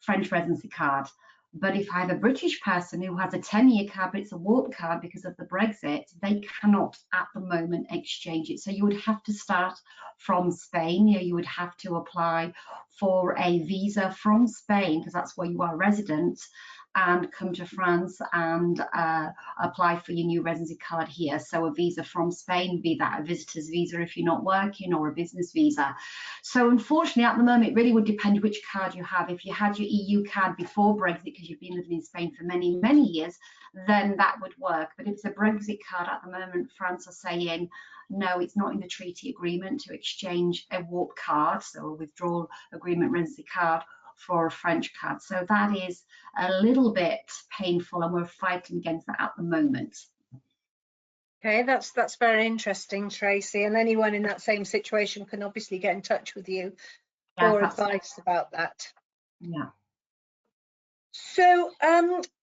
French residency card. But if I have a British person who has a 10-year card, but it's a warp card because of the Brexit, they cannot at the moment exchange it. So you would have to start from Spain. You would have to apply for a visa from Spain, because that's where you are resident, and come to France and apply for your new residency card here. So a visa from Spain, be that a visitor's visa if you're not working, or a business visa. So unfortunately at the moment it really would depend which card you have. If you had your EU card before Brexit because you've been living in Spain for many, many years, then that would work. But if it's a Brexit card at the moment, France are saying no, it's not in the treaty agreement to exchange a warp card, so a withdrawal agreement residency card, for a French card. So that is a little bit painful, and we're fighting against that at the moment. Okay, that's very interesting, Tracy. And anyone in that same situation can obviously get in touch with you for advice about that. Yeah. So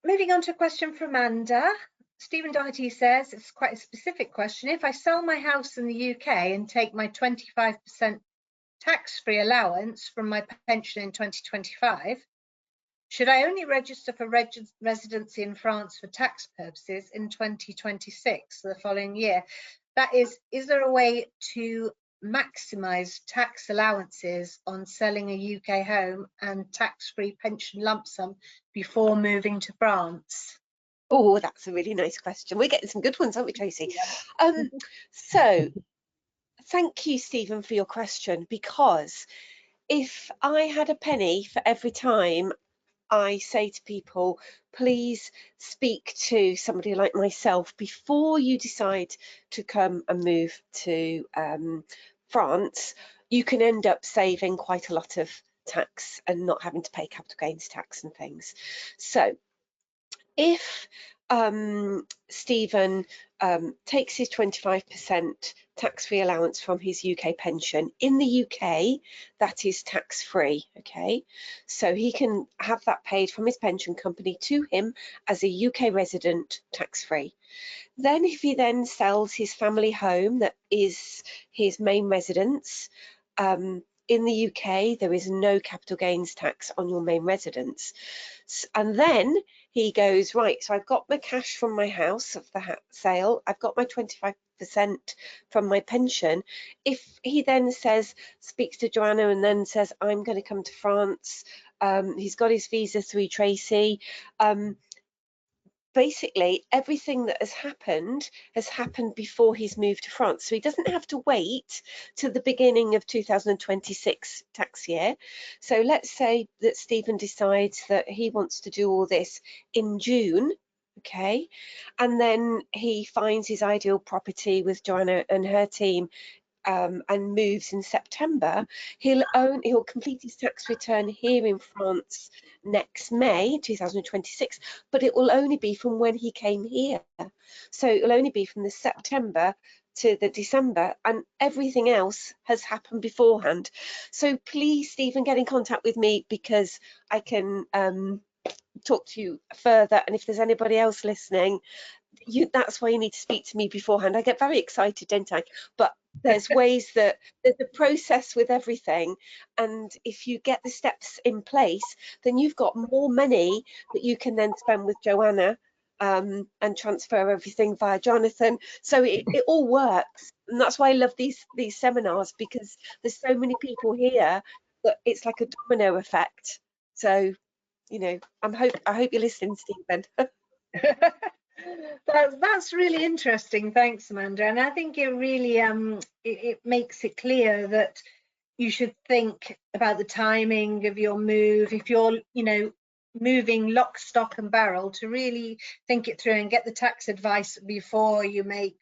moving on to a question from Amanda. Stephen Doherty says, it's quite a specific question. If I sell my house in the UK and take my 25% tax-free allowance from my pension in 2025, should I only register for residency in France for tax purposes in 2026, the following year? That is there a way to maximise tax allowances on selling a UK home and tax-free pension lump sum before moving to France? Oh, that's a really nice question. We're getting some good ones, aren't we, Tracy? Yeah. So thank you, Stephen, for your question, because if I had a penny for every time I say to people, please speak to somebody like myself before you decide to come and move to France, you can end up saving quite a lot of tax and not having to pay capital gains tax and things. So if Stephen takes his 25% tax-free allowance from his UK pension. In the UK, that is tax-free, okay? So he can have that paid from his pension company to him as a UK resident, tax-free. Then if he then sells his family home, that is his main residence, in the UK, there is no capital gains tax on your main residence. And then he goes, right, so I've got my cash from my house of the sale, I've got my 25% from my pension. If he then speaks to Joanna and then says, I'm going to come to France, he's got his visa through Tracy, basically everything that has happened before he's moved to France. So he doesn't have to wait till the beginning of 2026 tax year. So let's say that Stephen decides that he wants to do all this in June, okay, and then he finds his ideal property with Joanna and her team and moves in September, he'll complete his tax return here in France next May 2026, but it will only be from when he came here. So it'll only be from the September to the December, and everything else has happened beforehand. So please, Stephen, get in contact with me because I can talk to you further, and if there's anybody else listening, that's why you need to speak to me beforehand. I get very excited, don't I? But there's ways that there's a process with everything, and if you get the steps in place, then you've got more money that you can then spend with Joanna and transfer everything via Jonathan. So it all works, and that's why I love these seminars, because there's so many people here that it's like a domino effect. So, you know, I hope you're listening, Stephen. That's really interesting. Thanks, Amanda. And I think it really it makes it clear that you should think about the timing of your move. If you're, you know, moving lock, stock and barrel, to really think it through and get the tax advice before you make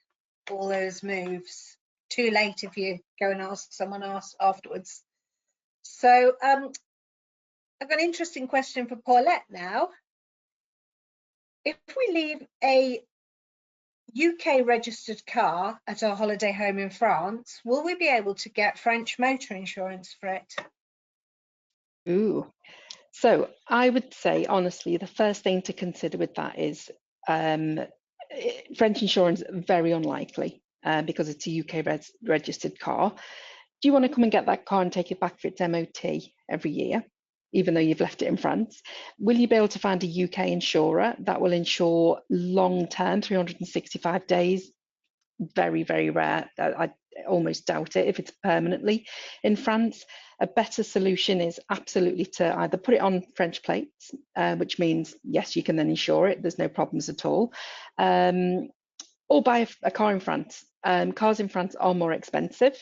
all those moves. Too late if you go and ask someone else afterwards. So I've got an interesting question for Paulette now. If we leave a UK registered car at our holiday home in France, will we be able to get French motor insurance for it? Ooh. So I would say, honestly, the first thing to consider with that is French insurance, very unlikely because it's a UK registered car. Do you want to come and get that car and take it back for its MOT every year, even though you've left it in France? Will you be able to find a UK insurer that will insure long-term, 365 days? Very, very rare. I almost doubt it if it's permanently in France. A better solution is absolutely to either put it on French plates, which means, yes, you can then insure it. There's no problems at all. Or buy a car in France. Cars in France are more expensive,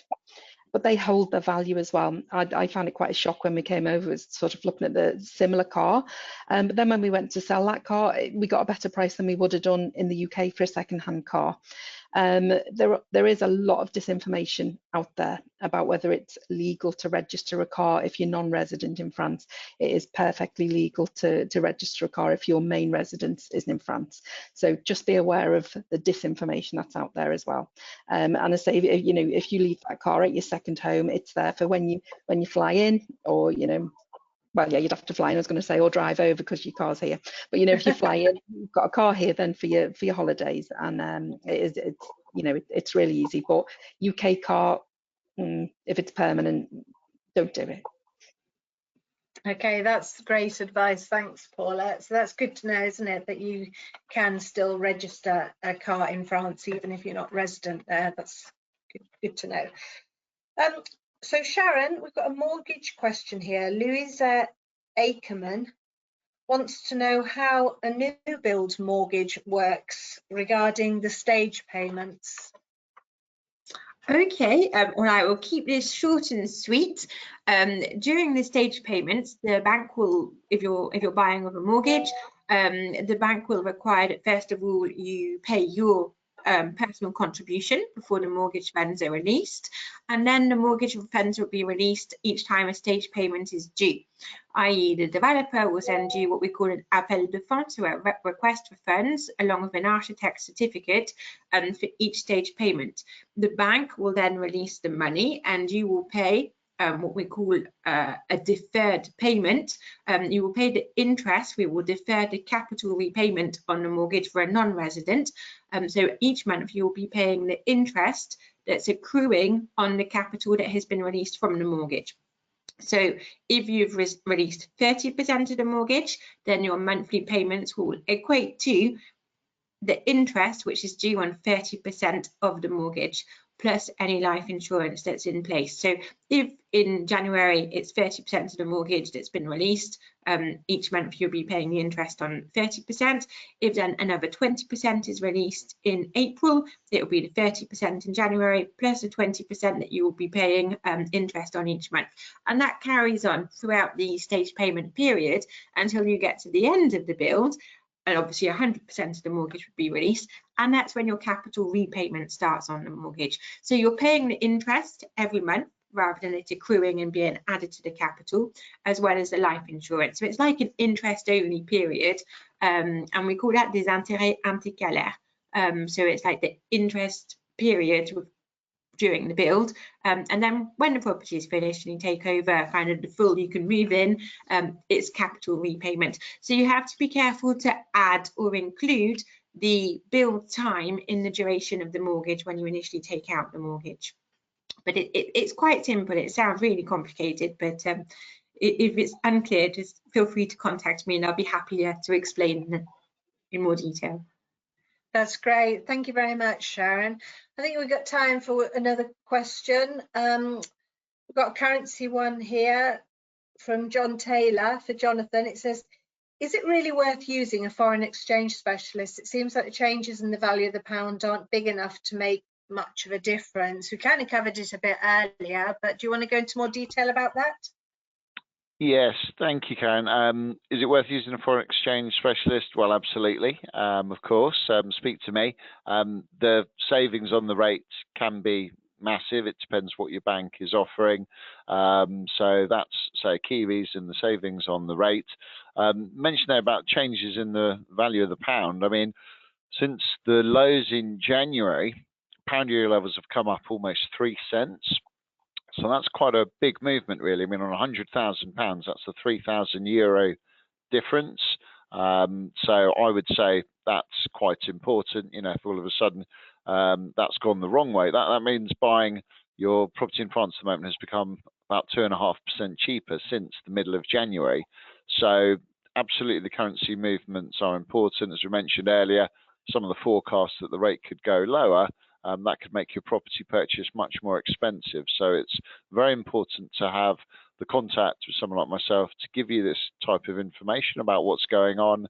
but they hold their value as well. I found it quite a shock when we came over, was sort of looking at the similar car. But then when we went to sell that car, we got a better price than we would have done in the UK for a second-hand car. There is a lot of disinformation out there about whether it's legal to register a car if you're non-resident in France. It is perfectly legal to register a car if your main residence isn't in France. So just be aware of the disinformation that's out there as well. And I say, you know, if you leave that car at your second home, it's there for when you fly in, or, you know, well, yeah, you'd have to fly in, I was going to say, or drive over because your car's here. But, you know, if you fly in, you've got a car here then for your holidays, and it's you know, it's really easy. But UK car, if it's permanent, don't do it. Okay, that's great advice. Thanks, Paula. So that's good to know, isn't it, that you can still register a car in France even if you're not resident there. That's good to know. So Sharon, we've got a mortgage question here. Louisa Ackerman wants to know how a new build mortgage works regarding the stage payments. Okay, well, I will keep this short and sweet. During the stage payments, the bank will, if you're buying with a mortgage, the bank will require that first of all you pay your personal contribution before the mortgage funds are released, and then the mortgage funds will be released each time a stage payment is due, i.e. the developer will send you what we call an appel de fonds, so a request for funds, along with an architect certificate for each stage payment. The bank will then release the money and you will pay what we call a deferred payment. You will pay the interest. We will defer the capital repayment on the mortgage for a non-resident. So each month you will be paying the interest that's accruing on the capital that has been released from the mortgage. So if you've released 30% of the mortgage, then your monthly payments will equate to the interest which is due on 30% of the mortgage, plus any life insurance that's in place. So if in January it's 30% of the mortgage that's been released, each month you'll be paying the interest on 30%. If then another 20% is released in April, it will be the 30% in January plus the 20% that you will be paying interest on each month. And that carries on throughout the stage payment period until you get to the end of the build. And obviously 100% of the mortgage would be released, and that's when your capital repayment starts on the mortgage. So you're paying the interest every month rather than it accruing and being added to the capital, as well as the life insurance. So it's like an interest-only period, and we call that des intérêts intercalaires. So it's like the interest period during the build, and then when the property is finished and you take over kind of the full, you can move in, it's capital repayment. So you have to be careful to add or include the build time in the duration of the mortgage when you initially take out the mortgage. But it's quite simple. It sounds really complicated, but if it's unclear, just feel free to contact me and I'll be happy to explain in more detail. That's great. Thank you very much, Sharon. I think we've got time for another question. We've got a currency one here from John Taylor for Jonathan. It says, is it really worth using a foreign exchange specialist? It seems like the changes in the value of the pound aren't big enough to make much of a difference. We kind of covered it a bit earlier, but do you want to go into more detail about that? Yes, thank you, Karen. Is it worth using a foreign exchange specialist? Well, absolutely, of course. Speak to me. The savings on the rates can be massive. It depends what your bank is offering. So that's a key reason, the savings on the rate. Mentioned there about changes in the value of the pound. I mean, since the lows in January, pound euro levels have come up almost 3 cents. So that's quite a big movement, really. I mean, on £100,000, that's a €3,000 difference. So I would say that's quite important. You know, if all of a sudden that's gone the wrong way, that means buying your property in France at the moment has become about 2.5% cheaper since the middle of January. So absolutely, the currency movements are important. As we mentioned earlier, some of the forecasts that the rate could go lower. That could make your property purchase much more expensive. So it's very important to have the contact with someone like myself to give you this type of information about what's going on.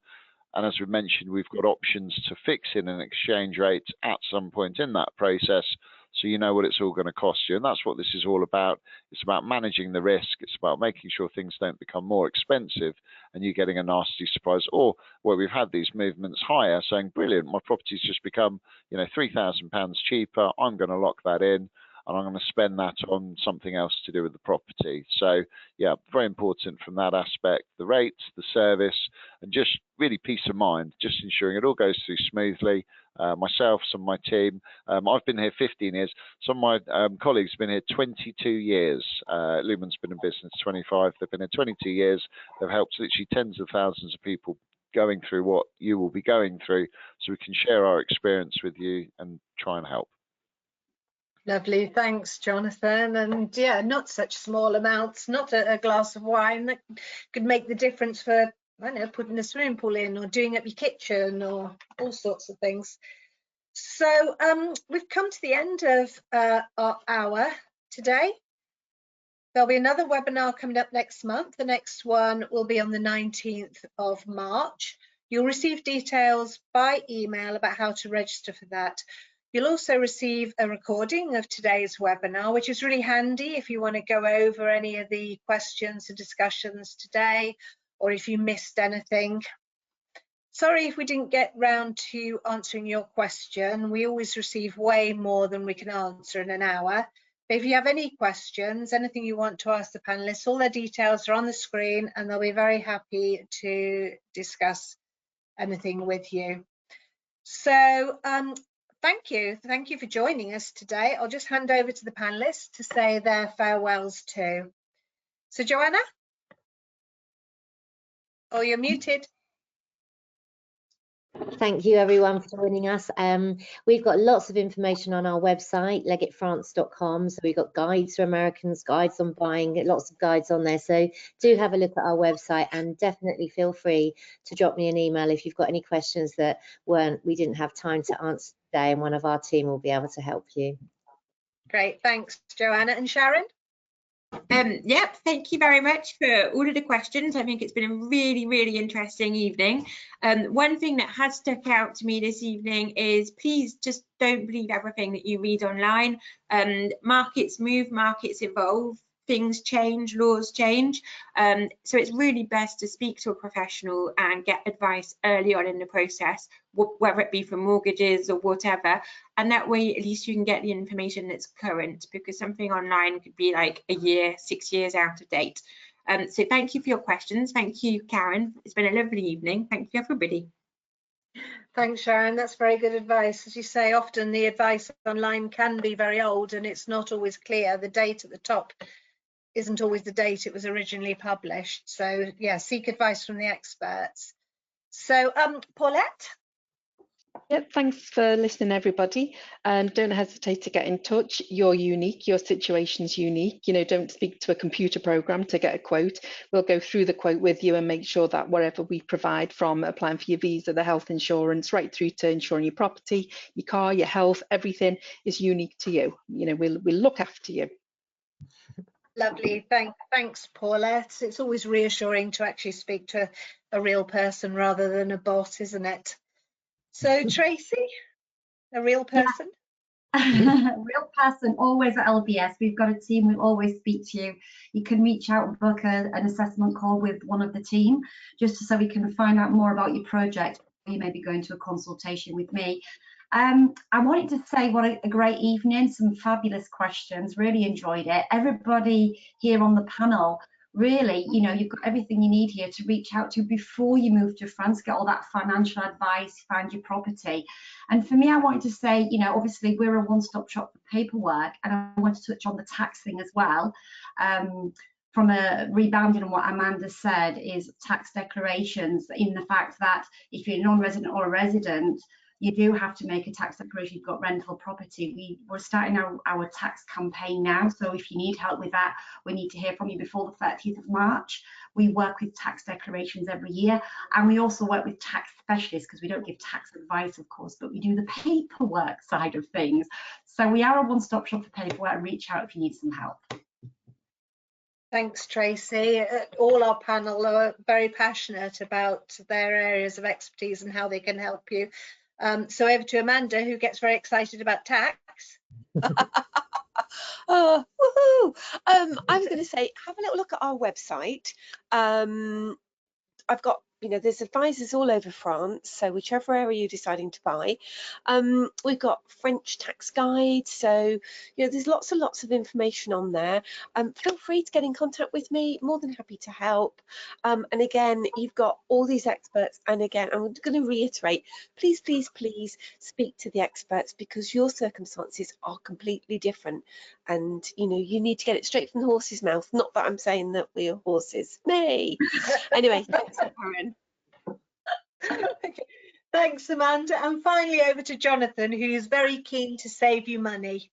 And as we mentioned, we've got options to fix in an exchange rate at some point in that process, so you know what it's all going to cost you. And that's what this is all about. It's about managing the risk. It's about making sure things don't become more expensive and you getting a nasty surprise, or where we've had these movements higher, saying, brilliant, my property's just become, you know, £3,000 cheaper. I'm going to lock that in and I'm going to spend that on something else to do with the property. So yeah, very important from that aspect, the rates, the service, and just really peace of mind, just ensuring it all goes through smoothly. Myself, some of my team, I've been here 15 years. Some of my colleagues have been here 22 years. Lumen's been in business 25. They've been here 22 years. They've helped literally tens of thousands of people going through what you will be going through, so we can share our experience with you and try and help. Lovely, thanks, Jonathan. And yeah, not such small amounts, not a glass of wine that could make the difference for, I don't know, putting a swimming pool in or doing up your kitchen or all sorts of things. So we've come to the end of our hour today. There'll be another webinar coming up next month. The next one will be on the 19th of March. You'll receive details by email about how to register for that. You'll also receive a recording of today's webinar, which is really handy if you want to go over any of the questions and discussions today, or if you missed anything. Sorry if we didn't get round to answering your question. We always receive way more than we can answer in an hour. But if you have any questions, anything you want to ask the panelists, all their details are on the screen and they'll be very happy to discuss anything with you. So thank you for joining us today. I'll just hand over to the panelists to say their farewells too. So Joanna? Oh, you're muted. Thank you everyone for joining us. We've got lots of information on our website, leggettfrance.com. So we've got guides for Americans, guides on buying, lots of guides on there. So do have a look at our website and definitely feel free to drop me an email if you've got any questions that we didn't have time to answer today, and one of our team will be able to help you. Great, thanks Joanna. And Sharon? Yep, thank you very much for all of the questions. I think it's been a really interesting evening. One thing that has stuck out to me this evening is please just don't believe everything that you read online. Markets move, markets evolve, things change, laws change. So it's really best to speak to a professional and get advice early on in the process, whether it be for mortgages or whatever. And that way, at least you can get the information that's current, because something online could be like a year, 6 years out of date. So thank you for your questions. Thank you, Karen. It's been a lovely evening. Thank you, everybody. Thanks, Sharon. That's very good advice. As you say, often the advice online can be very old and it's not always clear. The date at the top isn't always the date it was originally published. So yeah, seek advice from the experts. So Paulette? Yep, thanks for listening, everybody. And don't hesitate to get in touch. You're unique, your situation's unique. You know, don't speak to a computer program to get a quote. We'll go through the quote with you and make sure that whatever we provide, from applying for your visa, the health insurance, right through to insuring your property, your car, your health, everything is unique to you. You know, we'll look after you. Lovely, thanks Paulette. It's always reassuring to actually speak to a real person rather than a bot, isn't it? So Tracy, a real person? Yeah. Real person, always at LBS. We've got a team, we'll always speak to you. You can reach out and book an assessment call with one of the team, just so we can find out more about your project. You may be going to a consultation with me. I wanted to say what a great evening, some fabulous questions, really enjoyed it. Everybody here on the panel, really, you know, you've got everything you need here to reach out to before you move to France, get all that financial advice, find your property. And for me, I wanted to say, you know, obviously we're a one-stop shop for paperwork, and I want to touch on the tax thing as well. From a rebounding on what Amanda said, is tax declarations, in the fact that if you're a non-resident or a resident, you do have to make a tax declaration. You've got rental property. We're starting our tax campaign now, so if you need help with that, we need to hear from you before the 30th of March. We work with tax declarations every year, and we also work with tax specialists, because we don't give tax advice, of course, but we do the paperwork side of things. So we are a one-stop shop for paperwork. Reach out if you need some help. Thanks, Tracy. All our panel are very passionate about their areas of expertise and how they can help you. So over to Amanda, who gets very excited about tax. Oh, woohoo! I was going to say, have a little look at our website. I've got, you know, there's advisors all over France, so whichever area you're deciding to buy. We've got French tax guides, so, you know, there's lots and lots of information on there. Feel free to get in contact with me, more than happy to help. And again, you've got all these experts, and again, I'm going to reiterate, please, please, please speak to the experts, because your circumstances are completely different, and, you know, you need to get it straight from the horse's mouth. Not that I'm saying that we are horses, nay. Anyway, thanks, Karen. Okay. Thanks, Amanda. And finally over to Jonathan, who's very keen to save you money.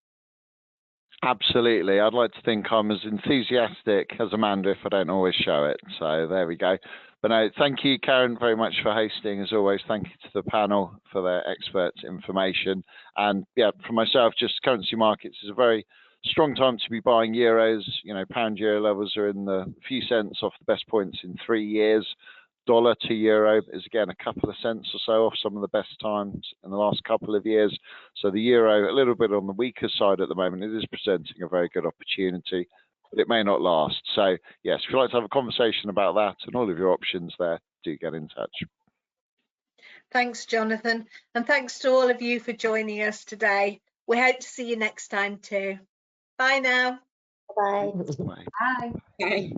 Absolutely. I'd like to think I'm as enthusiastic as Amanda, if I don't always show it. So there we go. But no, thank you, Karen, very much for hosting. As always, thank you to the panel for their expert information. And yeah, for myself, just currency markets is a very strong time to be buying euros. You know, pound euro levels are in the few cents off the best points in 3 years. Dollar to euro is again a couple of cents or so off some of the best times in the last couple of years. So the euro a little bit on the weaker side at the moment. It is presenting a very good opportunity, but it may not last. So yes, if you'd like to have a conversation about that and all of your options there, do get in touch. Thanks, Jonathan. And thanks to all of you for joining us today. We hope to see you next time too. Bye now. Bye. Bye. Bye. Okay.